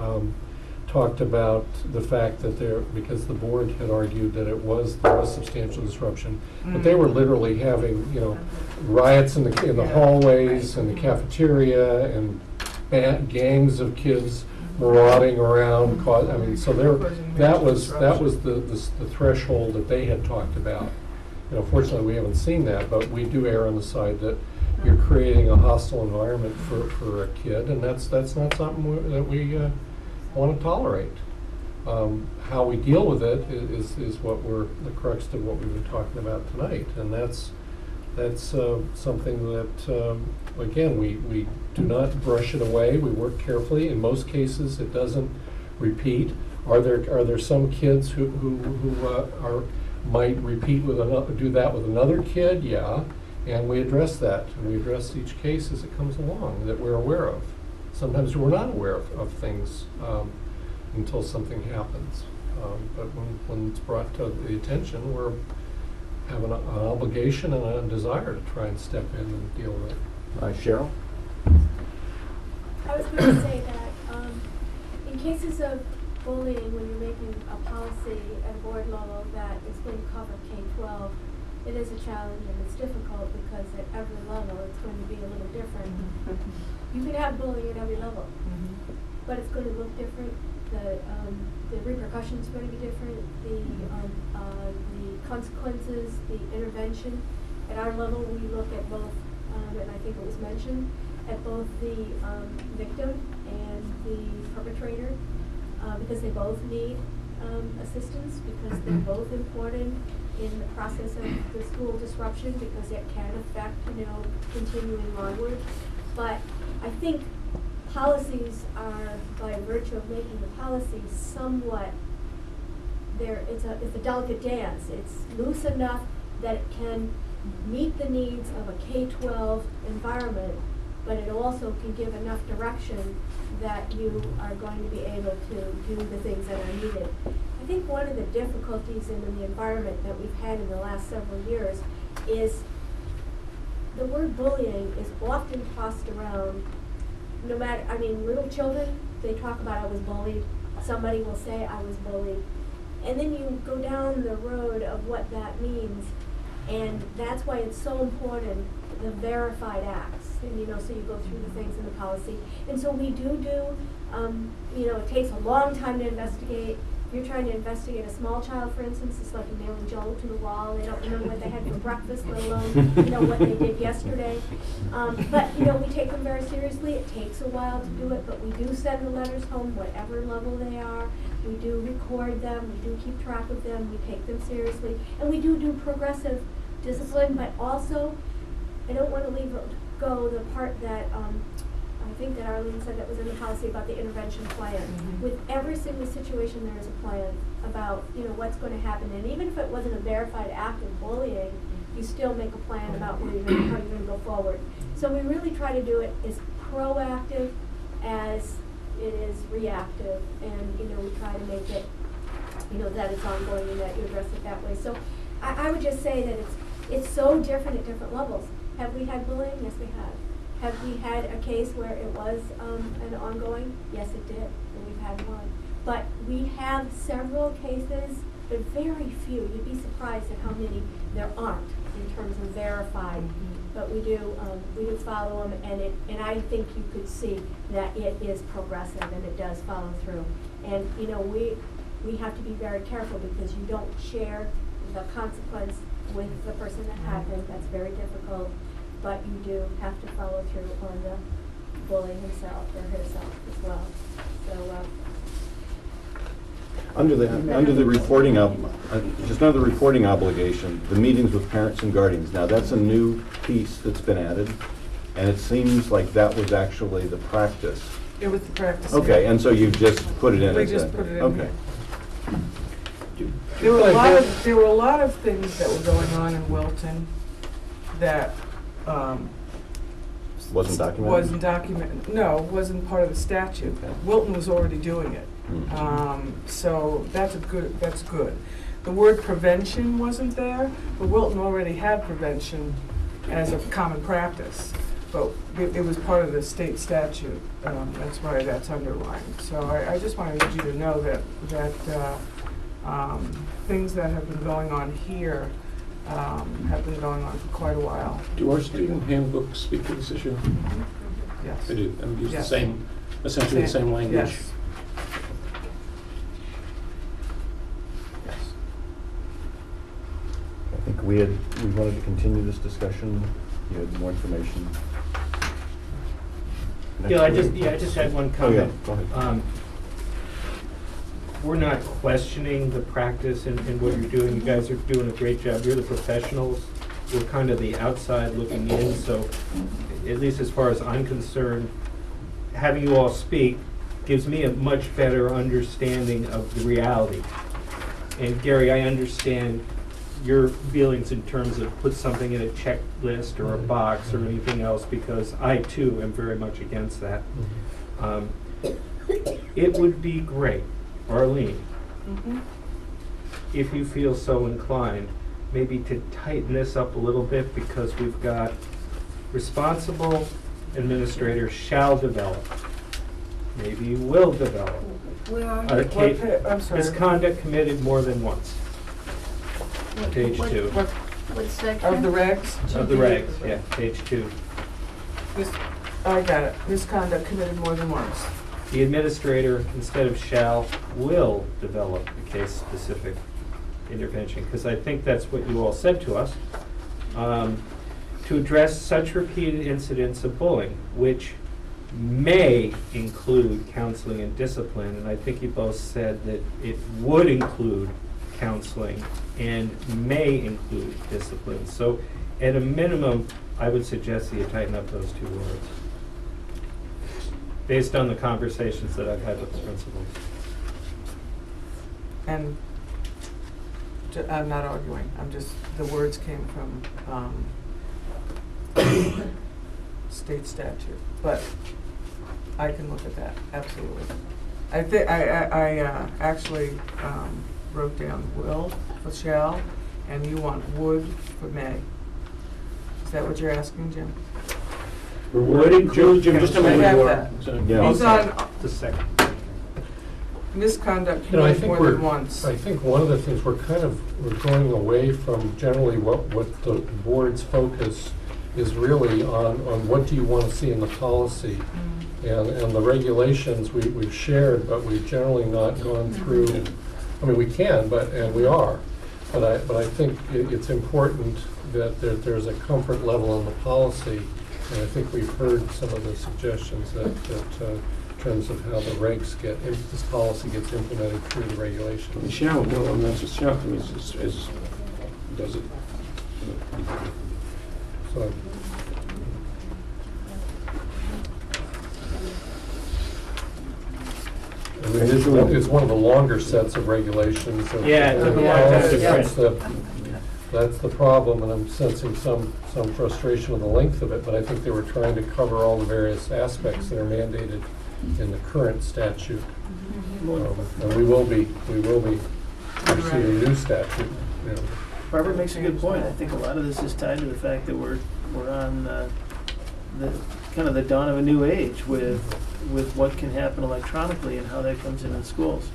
talked about the fact that because the board had argued that there was substantial disruption, but they were literally having, riots in the hallways and the cafeteria and gangs of kids marauding around. So that was the threshold that they had talked about. Fortunately, we haven't seen that, but we do err on the side that you're creating a hostile environment for a kid, and that's not something that we want to tolerate. How we deal with it is what the crux of what we've been talking about tonight, and that's something that again we do not brush it away. We work carefully. In most cases, it doesn't repeat. Are there some kids who might repeat do that with another kid? Yeah, and we address that, and we address each case as it comes along that we're aware of. Sometimes we're not aware of things until something happens. But when it's brought to the attention, we have an obligation and a desire to try and step in and deal with it. Cheryl? I was going to say that in cases of bullying, when you're making a policy at a board level that is going to cover K-12, it is a challenge and it's difficult because at every level it's going to be a little different. You can have bullying at every level, but it's going to look different. The repercussions are going to be different. The consequences, the intervention. At our level, we look at both, and I think it was mentioned, at both the victim and the perpetrator, because they both need assistance, because they're both important in the process of the school disruption, because it can affect, continuing onward. But I think policies are, by virtue of making the policies somewhat, it's a delicate dance. It's loose enough that it can meet the needs of a K-12 environment, but it also can give enough direction that you are going to be able to do the things that are needed. I think one of the difficulties in the environment that we've had in the last several years is the word bullying is often tossed around. No matter, little children, they talk about I was bullied. Somebody will say I was bullied. And then you go down the road of what that means. And that's why it's so important, the verified acts. And so you go through the things in the policy. And so we do, it takes a long time to investigate. If you're trying to investigate a small child, for instance, it's like nailing Joel to the wall. They don't remember what they had for breakfast, let alone, what they did yesterday. But, we take them very seriously. It takes a while to do it, but we do send the letters home, whatever level they are. We do record them. We do keep track of them. We take them seriously. And we do progressive discipline, but also, I don't want to leave go the part that I think that Arlene said that was in the policy about the intervention plan. With every single situation, there is a plan about what's going to happen, and even if it wasn't a verified act of bullying, you still make a plan about how you're going to go forward. So we really try to do it as proactive as it is reactive, and we try to make it you know, that it's ongoing and that you address it that way. So I would just say that it's so different at different levels. Have we had bullying? Yes, we have. Have we had a case where it was an ongoing? Yes, it did, and we've had one. But we have several cases, but very few. You'd be surprised at how many there aren't in terms of verified. But we do follow them, and I think you could see that it is progressive and it does follow through. And you know, we have to be very careful because you don't share the consequence with the person that happened. That's very difficult. But you do have to follow through on the bully himself or herself as well. So. Under the reporting just under the reporting obligation, the meetings with parents and guardians. Now that's a new piece that's been added, and it seems like that was actually the practice. It was the practice. Okay, and so you just put it in. We as just a- put it in Okay. here. There were a lot of things that were going on in Wilton that Wasn't documented? wasn't documented. No, wasn't part of the statute. Okay. Wilton was already doing it. So that's good. The word prevention wasn't there, but Wilton already had prevention as a common practice. But it was part of the state statute. That's why that's underlined. So I just wanted you to know that things that have been going on here have been going on for quite a while. Do our student handbooks speak to this issue? Yes. They do, and use the Yes. same, essentially the same language? Yes. Yes. I think we wanted to continue this discussion. You had more information. Yeah, I Next week. just had one Oh, yeah, comment. go ahead. We're not questioning the practice and what you're doing. You guys are doing a great job. You're the professionals. We're kind of the outside looking in, so at least as far as I'm concerned, having you all speak gives me a much better understanding of the reality. And Gary, I understand your feelings in terms of put something in a checklist or a box or anything else, because I too am very much against that. It would be great, Arlene, if you feel so inclined, maybe to tighten this up a little bit, because we've got responsible administrator shall develop, maybe will develop. Where are A you? case- I'm sorry. Misconduct committed more than once. Page What- 2. What section? Of the regs? Of the regs, yeah, page 2. I got it. Misconduct committed more than once. The administrator, instead of shall, will develop a case-specific intervention, because I think that's what you all said to us. To address such repeated incidents of bullying, which may include counseling and discipline, and I think you both said that it would include counseling and may include discipline. So at a minimum, I would suggest that you tighten up those two words, based on the conversations that I've had with the principals. And I'm not arguing. The words came from state statute, but I can look at that, absolutely. I actually wrote down will for shall, and you want would for may. Is that what you're asking, Jim? Would include Jim, just a I minute. have more. that. So- Yeah. He's on The second. misconduct You know, I committed think more than once. I think one of the things we're going away from generally what the board's focus is really on what do you want to see in the policy. And the regulations we've shared, but we've generally not gone through. I mean, we can, and we are. But I think it's important that there's a comfort level in the policy. And I think we've heard some of the suggestions that in terms of how the regs this policy gets implemented through the regulation. Shall, well, I'm not just shall, I mean, does it? So, I mean, it's one of the longer sets of regulations. Yeah, it took a long time to That's the problem, and I'm sensing some frustration of the length of it, but I think they were trying to cover all the various aspects that are mandated in the current statute. And we will be you see the new statute, you know. Barbara makes a good point. I think a lot of this is tied to the fact that we're on the kind of the dawn of a new age with what can happen electronically and how that comes into the schools.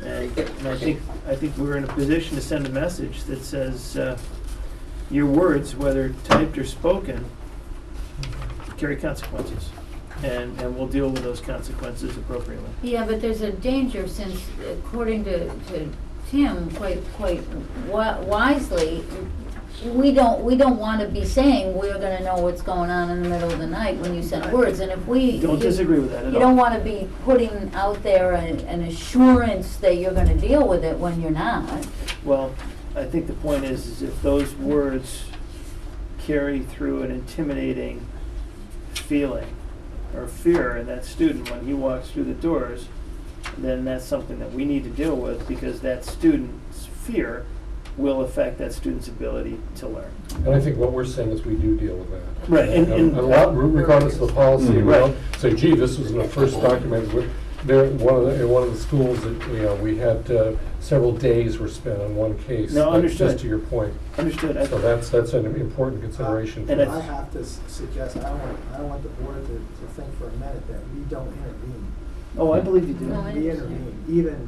And I think we're in a position to send a message that says your words, whether typed or spoken, carry consequences, and we'll deal with those consequences appropriately. Yeah, but there's a danger since, according to Tim, quite wisely, we don't want to be saying we're going to know what's going on in the middle of the night when you send words, and if we Don't disagree with that at all. You don't want to be putting out there an assurance that you're going to deal with it when you're not. Well, I think the point is if those words carry through an intimidating feeling or fear in that student when he walks through the doors, then that's something that we need to deal with, because that student's fear will affect that student's ability to learn. And I think what we're saying is we do deal with that. Right, and a lot, regardless of the policy, we Right. don't say, gee, this was the first document. There, in one of the schools that, we had several days were spent on one case. No, understood. Just to your point. Understood. So that's an important consideration. And I have to suggest, I don't want the board to think for a minute that we don't intervene. Oh, I believe you do. No, I We understand. intervene,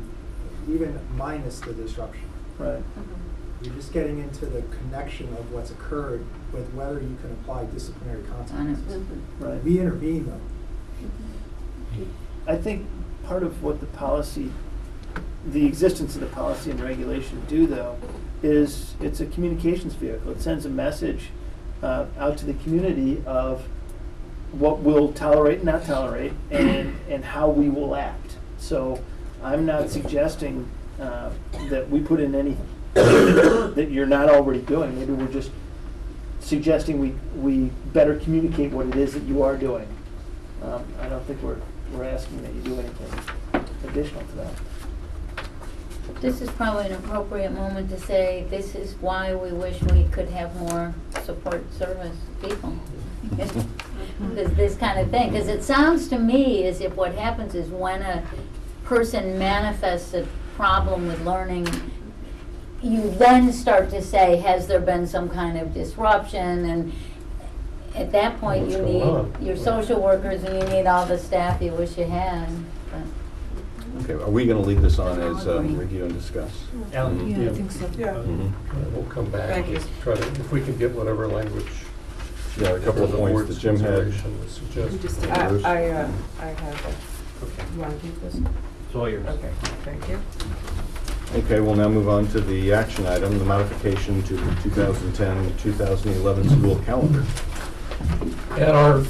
even minus the disruption. Right. You're just getting into the connection of what's occurred with whether you can apply disciplinary consequences. Right. We intervene though. I think part of what the existence of the policy and regulation do, though, is it's a communications vehicle. It sends a message out to the community of what we'll tolerate and not tolerate, and how we will act. So I'm not suggesting that we put in any that you're not already doing. Maybe we're just suggesting we better communicate what it is that you are doing. I don't think we're asking that you do anything additional to that. This is probably an appropriate moment to say this is why we wish we could have more support service people. This kind of thing, because it sounds to me as if what happens is when a person manifests a problem with learning, you then start to say, has there been some kind of disruption? And at that point, What's you going need on? your social workers and you need all the staff you wish you had. But Okay, are we going to leave this on as review and discuss? Alan? Yeah, I think so. Yeah. Mhm. We'll come back. Thank you. Try to, if we can get whatever language. Yeah, a couple of the points board's that Jim had. consideration was suggested. I Bruce? have Okay, you want to keep this? it's all yours. Okay, thank you. Okay, we'll now move on to the action item, the modification to the 2010-2011 school calendar. At our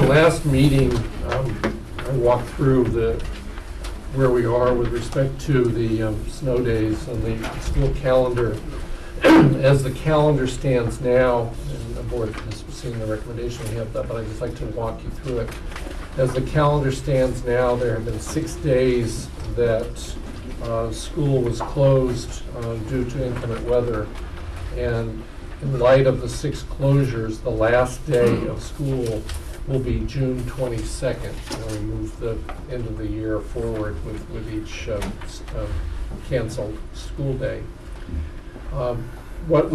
last meeting, I walked through where we are with respect to the snow days and the school calendar. As the calendar stands now, and the board has seen the recommendation we have that, but I'd just like to walk you through it. As the calendar stands now, there have been 6 days that school was closed due to inclement weather. And in light of the 6 closures, the last day of school will be June 22nd. We move the end of the year forward with each canceled school day. What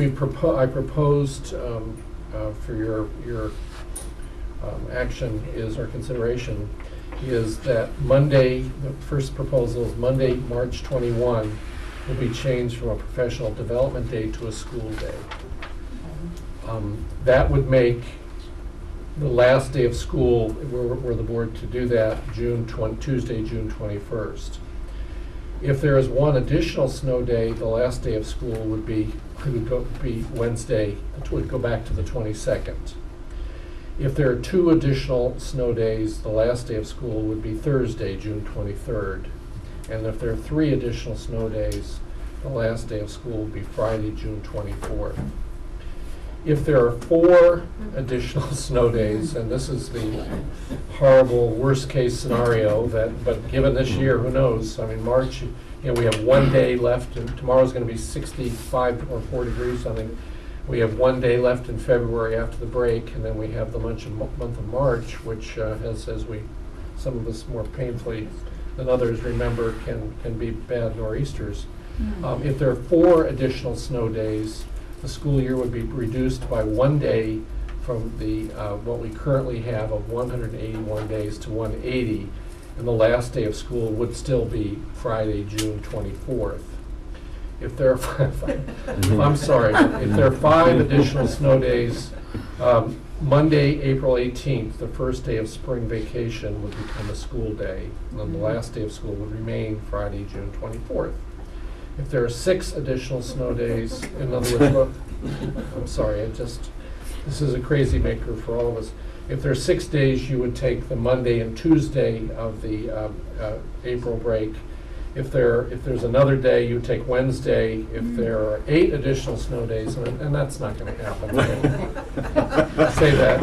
I proposed for your action is, or consideration, is that Monday, the first proposal is Monday, March 21, will be changed from a professional development day to a school day. That would make the last day of school, were the board to do that, Tuesday, June 21st. If there is one additional snow day, the last day of school would be Wednesday, it would go back to the 22nd. If there are 2 additional snow days, the last day of school would be Thursday, June 23rd. And if there are 3 additional snow days, the last day of school would be Friday, June 24th. If there are 4 additional snow days, and this is the horrible worst-case scenario, but given this year, who knows? I mean, March, we have 1 day left, and tomorrow's going to be 65 or 4 degrees, something. We have 1 day left in February after the break, and then we have the month of March, which has, some of us more painfully than others remember, can be bad nor'easters. If there are 4 additional snow days, the school year would be reduced by 1 day from the, what we currently have of 181 days to 180, and the last day of school would still be Friday, June 24th. If there are, I'm sorry, if there are 5 additional snow days, Monday, April 18th, the first day of spring vacation, would become a school day, and then the last day of school would remain Friday, June 24th. If there are 6 additional snow days, in other words, I'm sorry, this is a crazy maker for all of us. If there are 6 days, you would take the Monday and Tuesday of the April break. If there's another day, you take Wednesday. If there are 8 additional snow days, and that's not going to happen. Say that.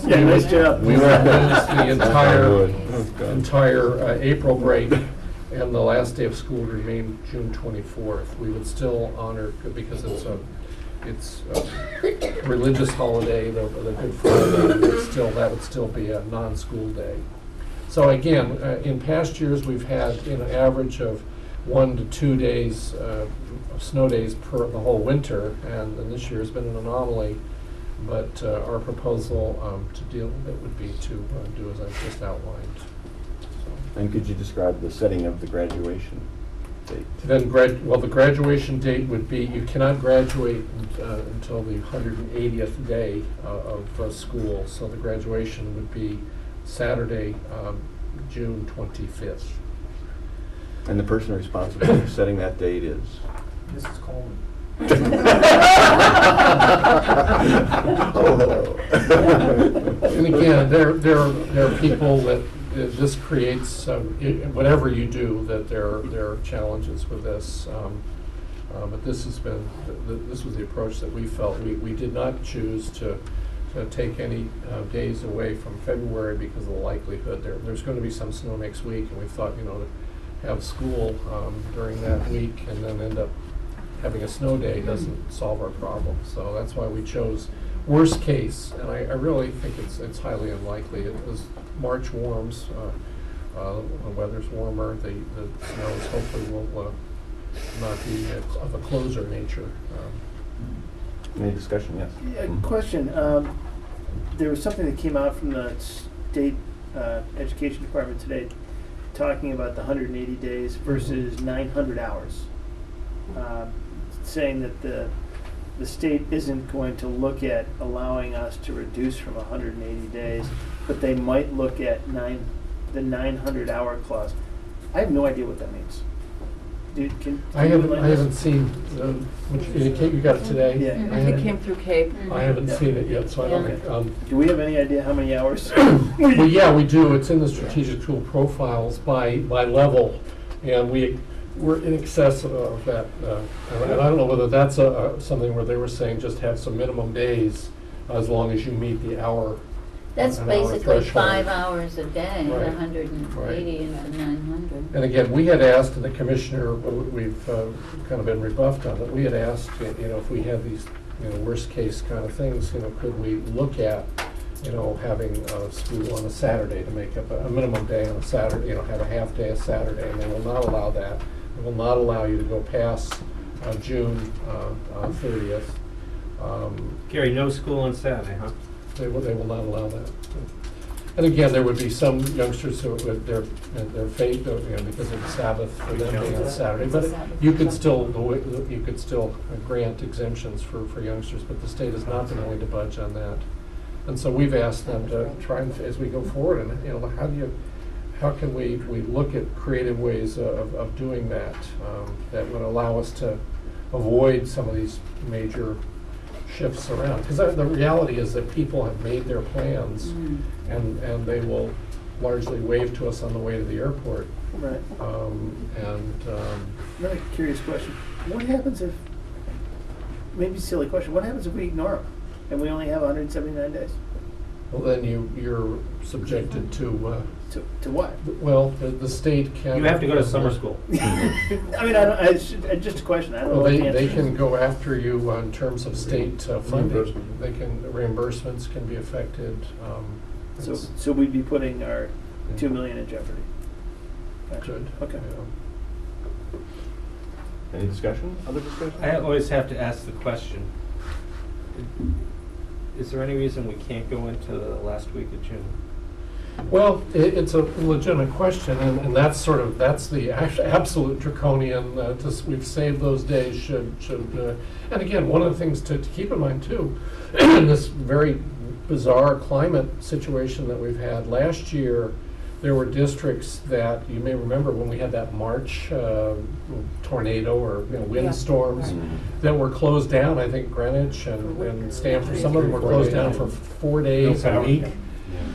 Yeah, nice job. We would lose the entire April break, and the last day of school would remain June 24th. We would still honor, because it's a religious holiday, the Good Friday. That would still be a non-school day. So again, in past years, we've had an average of 1 to 2 days, snow days per the whole winter, and this year has been an anomaly. But our proposal to deal with it would be to do as I've just outlined. And could you describe the setting of the graduation date? Then, the graduation date would be, you cannot graduate until the 180th day of school. So the graduation would be Saturday, June 25th. And the person responsible for setting that date is? Mrs. Coleman. Oh, hello. And again, there are people that this creates, whatever you do, that there are challenges with this. But this has been, this was the approach that we felt. We did not choose to take any days away from February because of the likelihood there's going to be some snow next week, and we thought, to have school during that week and then end up having a snow day doesn't solve our problem. So that's why we chose worst case, and I really think it's highly unlikely. As March warms, the weather's warmer, the snows hopefully will not be of a closer nature. Any discussion? Yes. Yeah, question. There was something that came out from the state education department today talking about the 180 days versus 900 hours, saying that the state isn't going to look at allowing us to reduce from 180 days, but they might look at the 900-hour clause. I have no idea what that means. I haven't seen, Kate, you got it today? Yeah. It came through Cape. I haven't seen it yet, so I don't. Do we have any idea how many hours? Well, yeah, we do. It's in the strategic tool profiles by level, and we're in excess of that. And I don't know whether that's something where they were saying just have some minimum days as long as you meet the hour. That's an hour basically threshold. 5 hours a day, Right. 180 into 900. And again, we had asked, and the commissioner, we've kind of been rebuffed on it. We had asked, if we had these, worst case kind of things, could we look at, having school on a Saturday to make up a minimum day on a Saturday, have a half day a Saturday, and they will not allow that. They will not allow you to go past June 30th. Gary, no school on Saturday, huh? They will not allow that. And again, there would be some youngsters who would, their fate, because of the Sabbath for them being on Saturday. But you could still grant exemptions for youngsters, but the state has not been willing to budge on that. And so we've asked them to try and, as we go forward, and how can we look at creative ways of doing that that would allow us to avoid some of these major shifts around, because the reality is that people have made their plans, and they will largely wave to us on the way to the airport. Right. Another curious question: what happens if, maybe silly question, what happens if we ignore them and we only have 179 days? Well, then you're subjected to what? Well, the state can. You have to go to summer school. I mean, just a question. I don't know what the answer they is. can go after you in terms of state funding. Reimbursements can be affected. So we'd be putting our $2 million in jeopardy. Gotcha. Good. Okay. Yeah. Any discussion, other discussion? I always have to ask the question, is there any reason we can't go into the last week of June? Well, it's a legitimate question, and that's the absolute draconian, we've saved those days and again, one of the things to keep in mind too, in this very bizarre climate situation that we've had last year, there were districts that, you may remember when we had that March tornado or windstorms that were closed down. I think Greenwich and Stamford, some of them were closed down for 4 days, a week.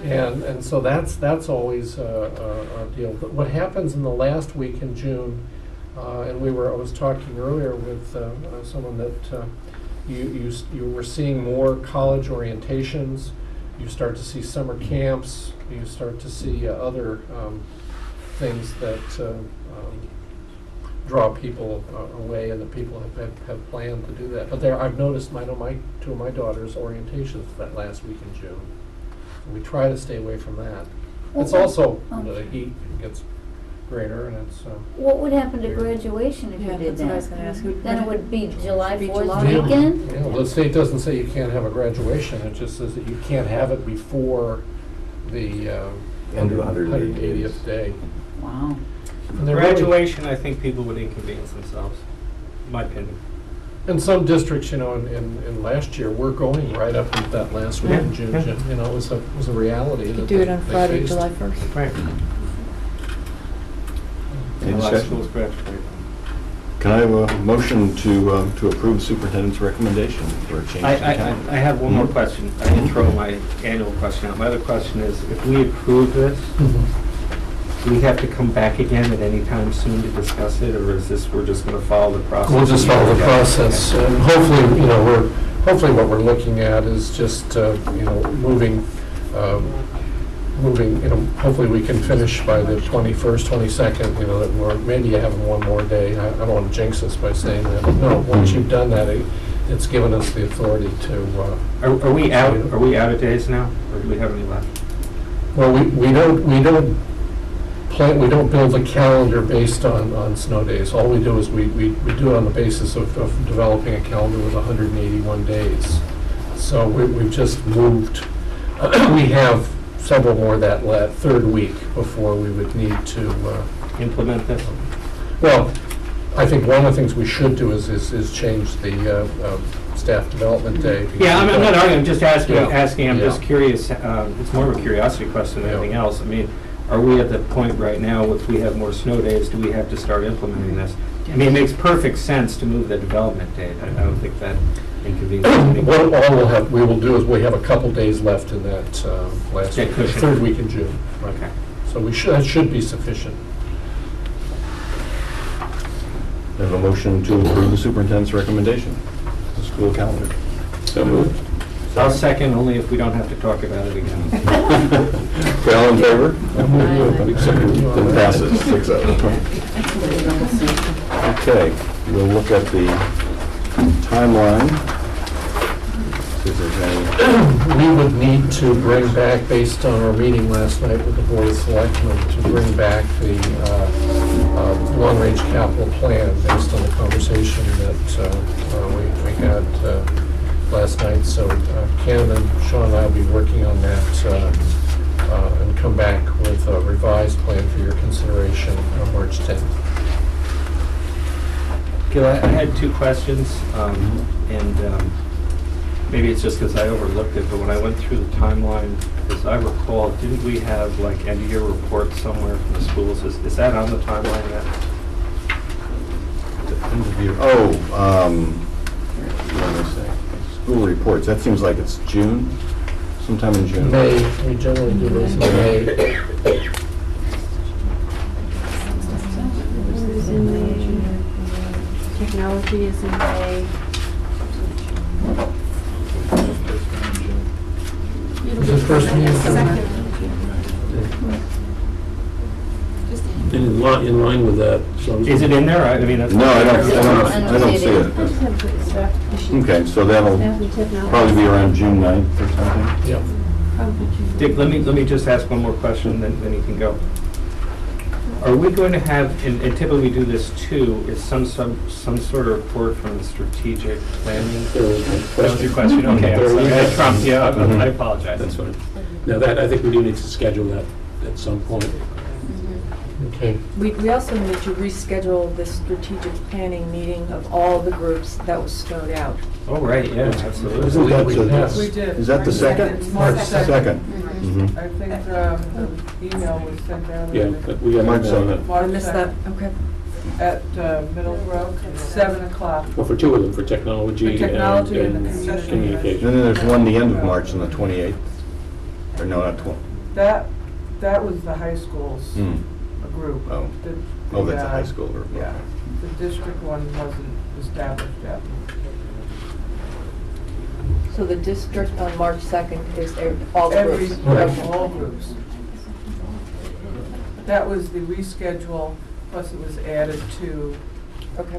And so that's always a deal. But what happens in the last week in June, and I was talking earlier with someone that you were seeing more college orientations. You start to see summer camps. You start to see other things that draw people away, and the people have planned to do that. But I've noticed two of my daughters' orientations that last week in June. We try to stay away from that. It's also the heat gets greater, and it's. What would happen to graduation if you Yeah, did that's what I was that? gonna ask you. Then it would be July It'd be 4th July. weekend? Yeah, well, the state doesn't say you can't have a graduation, it just says that you can't have it before the End of the 180th 180th day. Wow. And they're really- Graduation, I think people would inconvenience themselves, in my opinion. In some districts, in last year, we're going right up into that last week in June. Yeah. It was a reality. You that could do it on they Friday, faced. July 1st. Right. Any A lot of discussion? schools graduate. Can I have a motion to approve superintendent's recommendation for a change to the calendar? I have one more Mhm. question. I didn't throw my annual question out. My other question is, if we approve this, do we have to come back again at any time soon to discuss it, or is this, we're just going to follow the process? We'll just follow the process, and hopefully what we're looking at is just, moving, hopefully we can finish by the 21st, 22nd, or maybe you have one more day. I don't want to jinx us by saying that, but no, once you've done that, it's given us the authority to. Are we out of days now, or do we have any left? Well, we don't build a calendar based on snow days. All we do is we do it on the basis of developing a calendar with 181 days. So we've just moved, we have several more that third week before we would need to. Implement this? Well, I think one of the things we should do is change the staff development day. Yeah, I'm not arguing, I'm just asking, Yeah. I'm just curious, it's more of a curiosity question than Yeah. anything else. I mean, are we at the point right now, if we have more snow days, do we have to start implementing this? I mean, it makes perfect sense to move the development date. I don't think that inconveniences anyone. What we will do is we have a couple days left in that last That week, cushion. third week in June. Okay. So that should be sufficient. I have a motion to approve the superintendent's recommendation, the school calendar. So moved. I'll second, only if we don't have to talk about it again. Okay, all in favor? I'm with you. Then passes, 6-0. Okay, we'll look at the timeline. See if there's any. We would need to bring back, based on our meeting last night with the Board of Selectmen, to bring back the long-range capital plan based on the conversation that we had last night. So Ken and Sean and I will be working on that and come back with a revised plan for your consideration on March 10th. Gil, I had two questions, and maybe it's just because I overlooked it, but when I went through the timeline, as I recall, didn't we have like end-of-year reports somewhere from the schools? Is that on the timeline yet? Let me see. School reports, that seems like it's June, sometime in June. May, we generally do those in May. Is in May. Technology is in May. The first meeting. In line with that, so. Is it in there? I mean, that's. No, I don't see it. I just have to put the staff. Okay, so that'll Staff and technology. probably be around June 9th or something. Yep. Probably June. Dick, let me just ask one more question, then you can go. Are we going to have, and typically we do this too, is some sort of report from the strategic planning? That was your question, okay, I'm sorry, I trumped you, I apologize. That's fine. Now that, I think we do need to schedule that at some point. Okay. We also need to reschedule this strategic planning meeting of all the groups that was snowed out. Oh, right, yeah, absolutely. Isn't that Yes. We did. Is that the second? March Second. Mhm. I think the email was sent out. Yeah, but we got March to on 2nd. that. I missed that, okay. At Middlebrook, 7 o'clock. Well, for two of them, for technology For technology and and the community. communication. And then there's one the end of March on the 28th. Or no, not 20. That was the high school's group. Oh. Oh, that's a high school group. Yeah, the district one wasn't established yet. So the district on March 2nd is all the Every, groups? Right. all groups. That was the reschedule, plus it was added to Okay.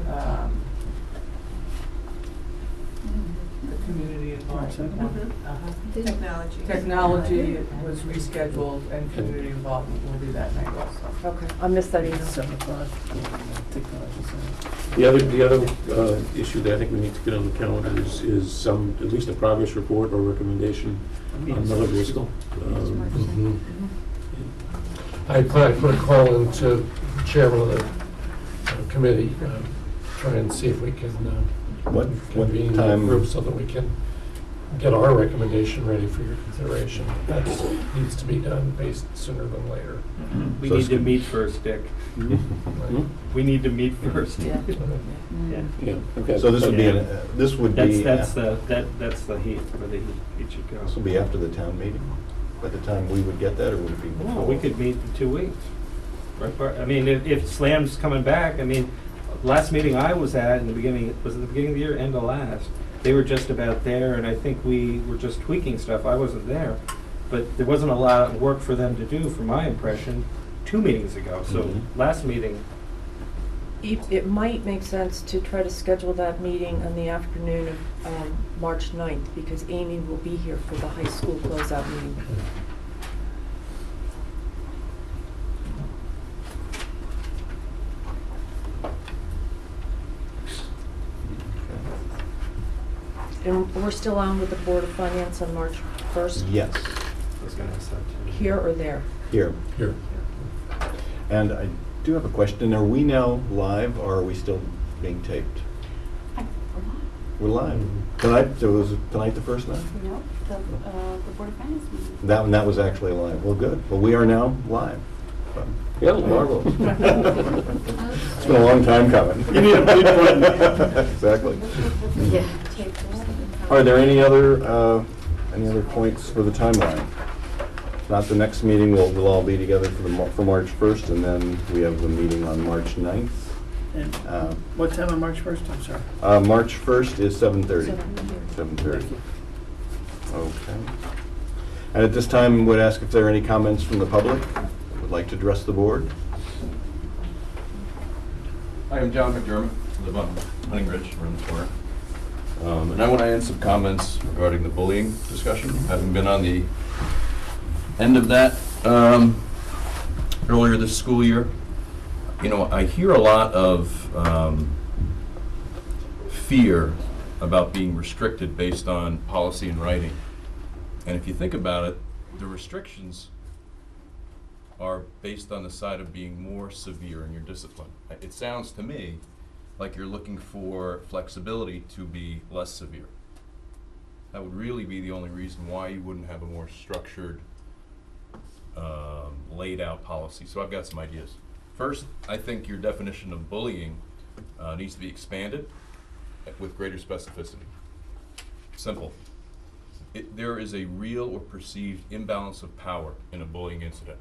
the community involvement one. Technology. Technology was rescheduled and community involvement will be that night also. Okay, I missed that email. 7 o'clock, technology center. The other issue that I think we need to get on the calendar is some, at least a progress report or recommendation on Miller Bristol. Mhm. I put a call into the chairman of the committee, try and see if we can What convene the time? group so that we can get our recommendation ready for your consideration. That needs to be done based sooner than later. We So need it's to good. meet first, Dick. We need to meet first. Yeah. Yeah. Yeah, okay. So this would be, Yeah. this would be, That's the heat, where the heat should go. this will be after the town meeting? By the time we would get that, or would it be before? No, we could meet in 2 weeks. Right, I mean, if Slam's coming back, I mean, last meeting I was at in the beginning, was it the beginning of the year, end of last? They were just about there, and I think we were just tweaking stuff. I wasn't there. But there wasn't a lot of work for them to do, from my impression, 2 meetings ago. So Mhm. last meeting, It might make sense to try to schedule that meeting on the afternoon of March 9th, because Amy will be here for the high school closeout meeting. And we're still on with the Board of Finance on March 1st? Yes, I was going to ask that too. Here or there? here. Here. And I do have a question. Are we now live, or are we still being taped? We're live. Tonight, so was tonight the first night? No, the Board of Finance meeting. That was actually live. Well, good. Well, we are now live. Yeah, marvelous. It's been a long time coming. You need a big one. Exactly. Yeah. Are there any other points for the timeline? If not, the next meeting, we'll all be together for March 1st, and then we have the meeting on March 9th. And Uh, what time on March 1st, I'm sorry? March 1st is 7:30. 7:30. Thank you. Okay. And at this time, would ask if there are any comments from the public that would like to address the board. Hi, I'm John McDermott, live on Hunting Ridge, around the corner. And I want to add some comments regarding the bullying discussion, having been on the end of that earlier this school year. You know, I hear a lot of fear about being restricted based on policy and writing. And if you think about it, the restrictions are based on the side of being more severe in your discipline. It sounds to me like you're looking for flexibility to be less severe. That would really be the only reason why you wouldn't have a more structured, laid out policy. So I've got some ideas. First, I think your definition of bullying needs to be expanded with greater specificity. Simple. There is a real or perceived imbalance of power in a bullying incident.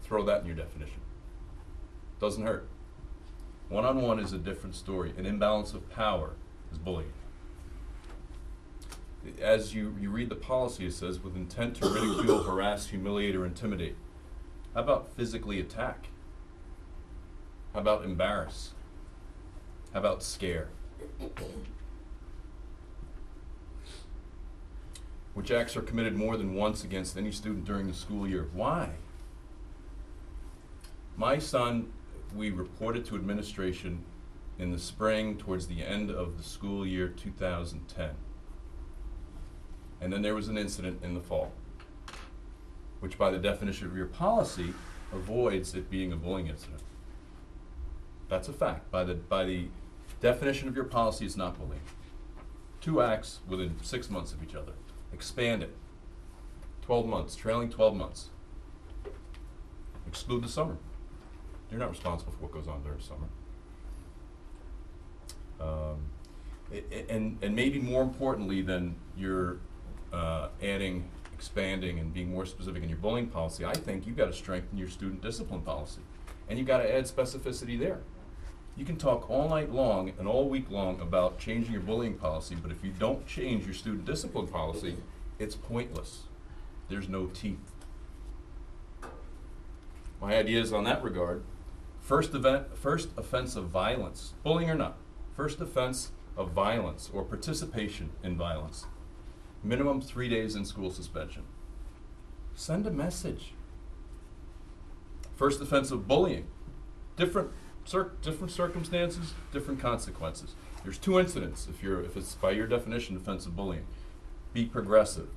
Throw that in your definition. Doesn't hurt. One-on-one is a different story. An imbalance of power is bullying. As you read the policy, it says, with intent to ridicule, harass, humiliate, or intimidate. How about physically attack? How about embarrass? How about scare? Which acts are committed more than once against any student during the school year? Why? My son, we reported to administration in the spring towards the end of the school year 2010. And then there was an incident in the fall, which by the definition of your policy avoids it being a bullying incident. That's a fact. By the definition of your policy, it's not bullying. 2 acts within 6 months of each other. Expand it. 12 months, trailing 12 months. Exclude the summer. You're not responsible for what goes on during the summer. And maybe more importantly than your adding, expanding, and being more specific in your bullying policy, I think you've got to strengthen your student discipline policy. And you've got to add specificity there. You can talk all night long and all week long about changing your bullying policy, but if you don't change your student discipline policy, it's pointless. There's no teeth. My ideas on that regard: first offense of violence, bullying or not, first offense of violence or participation in violence, minimum 3 days in school suspension. Send a message. First offense of bullying, different circumstances, different consequences. There's 2 incidents if it's by your definition offensive bullying. Be progressive.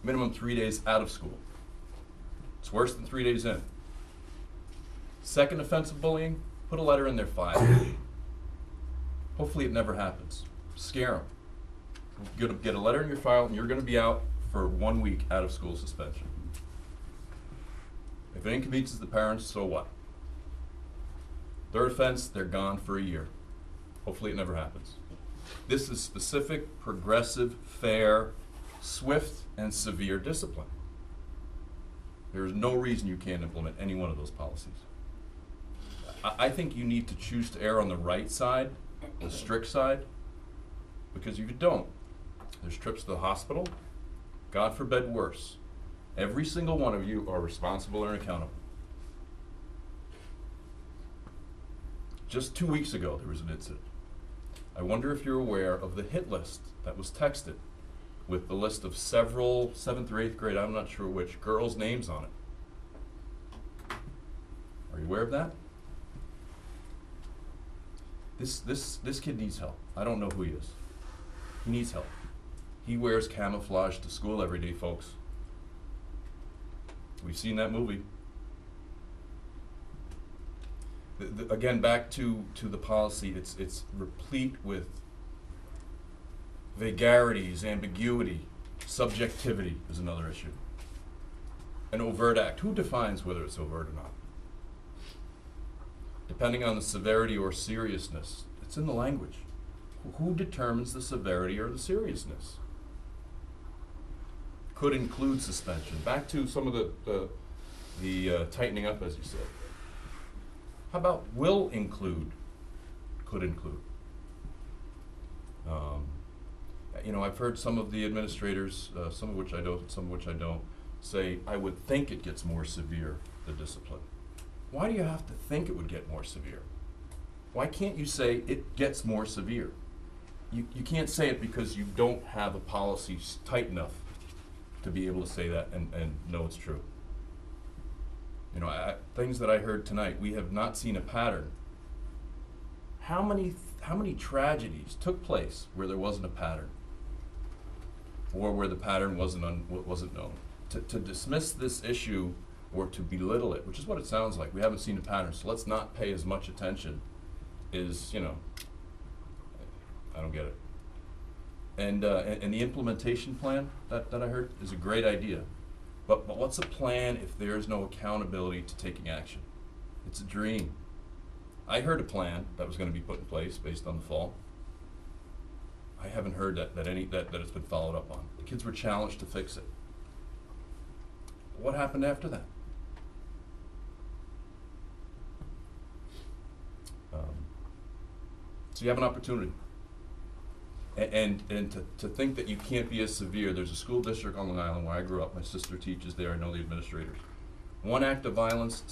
Minimum 3 days out of school. It's worse than 3 days in. Second offense of bullying, put a letter in their file. Hopefully it never happens. Scare them. You're going to get a letter in your file and you're going to be out for 1 week out of school suspension. If it inconveniences the parents, so what? Third offense, they're gone for a year. Hopefully it never happens. This is specific, progressive, fair, swift, and severe discipline. There is no reason you can't implement any one of those policies. I think you need to choose to err on the right side, the strict side, because if you don't, there's trips to the hospital, God forbid worse. Every single one of you are responsible and accountable. Just 2 weeks ago, there was an incident. I wonder if you're aware of the hit list that was texted with the list of several 7th or 8th grade, I'm not sure which, girls' names on it. Are you aware of that? This kid needs help. I don't know who he is. He needs help. He wears camouflage to school every day, folks. We've seen that movie. Again, back to the policy, it's replete with vagaries, ambiguity, subjectivity is another issue. An overt act. Who defines whether it's overt or not? Depending on the severity or seriousness, it's in the language. Who determines the severity or the seriousness? Could include suspension. Back to some of the tightening up, as you said. How about will include, could include? I've heard some of the administrators, some of which I don't, say, I would think it gets more severe, the discipline. Why do you have to think it would get more severe? Why can't you say it gets more severe? You can't say it because you don't have a policy tight enough to be able to say that and know it's true. Things that I heard tonight, we have not seen a pattern. How many tragedies took place where there wasn't a pattern, or where the pattern wasn't known? To dismiss this issue or to belittle it, which is what it sounds like. We haven't seen a pattern, so let's not pay as much attention. I don't get it. And the implementation plan that I heard is a great idea. But what's a plan if there's no accountability to taking action? It's a dream. I heard a plan that was going to be put in place based on the fall. I haven't heard that it's been followed up on. The kids were challenged to fix it. What happened after that? So you have an opportunity. And to think that you can't be as severe, there's a school district on Long Island where I grew up, my sister teaches there, I know the administrators. 1 act of violence,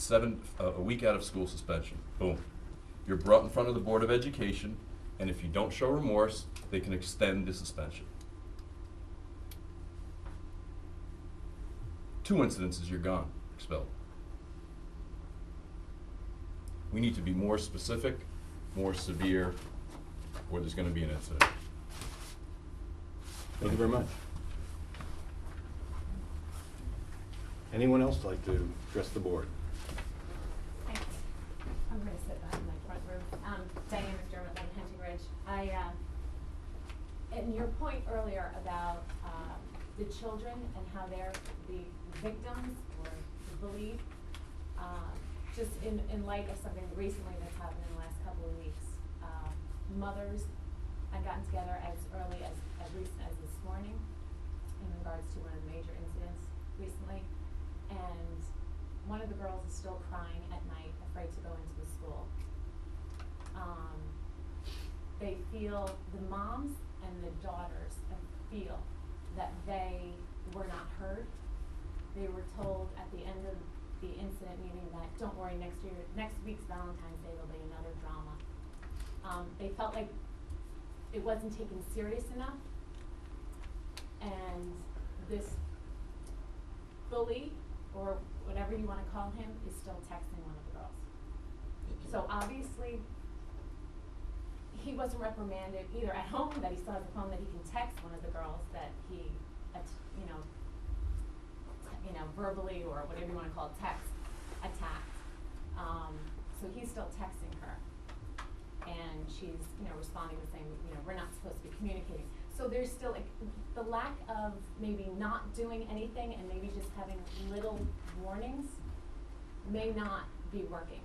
a week out of school suspension, boom. You're brought in front of the Board of Education, and if you don't show remorse, they can extend the suspension. 2 incidences, you're gone, expelled. We need to be more specific, more severe, or there's gonna be an incident. Thank you very much. Anyone else like to address the board? Thanks. I'm going to sit back in my front room. Diane McDermott, London Hunting Ridge. And your point earlier about the children and how they're the victims or the bullied, just in light of something recently that's happened in the last couple of weeks, mothers had gotten together as early as recent as this morning in regards to one of the major incidents recently. And one of the girls is still crying at night, afraid to go into the school. They feel, the moms and the daughters feel that they were not heard. They were told at the end of the incident meeting that, don't worry, next week's Valentine's Day there'll be another drama. They felt like it wasn't taken serious enough, and this bully, or whatever you want to call him, is still texting one of the girls. So obviously, he wasn't reprimanded either at home, that he still has a phone that he can text one of the girls that he, verbally or whatever you want to call it, attacked. So he's still texting her, and she's, responding with saying, we're not supposed to be communicating. So there's still the lack of maybe not doing anything and maybe just having little warnings may not be working.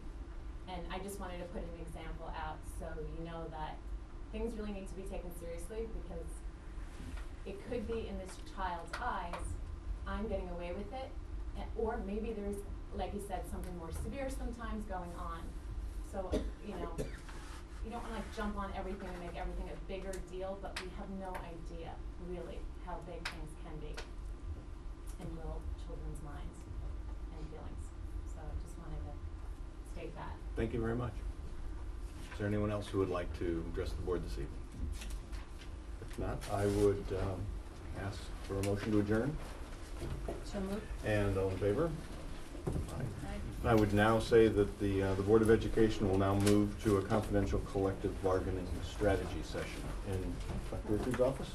And I just wanted to put an example out so you know that things really need to be taken seriously, because it could be in this child's eyes, I'm getting away with it, or maybe there's, like you said, something more severe sometimes going on. So, you don't want to jump on everything and make everything a bigger deal, but we have no idea really how big things can be in little children's minds and feelings. So I just wanted to state that. Thank you very much. Is there anyone else who would like to address the board this evening? If not, I would ask for a motion to adjourn. So moved. And all in favor? Aye. I would now say that the Board of Education will now move to a confidential collective bargaining strategy session in Dr. Richard's office.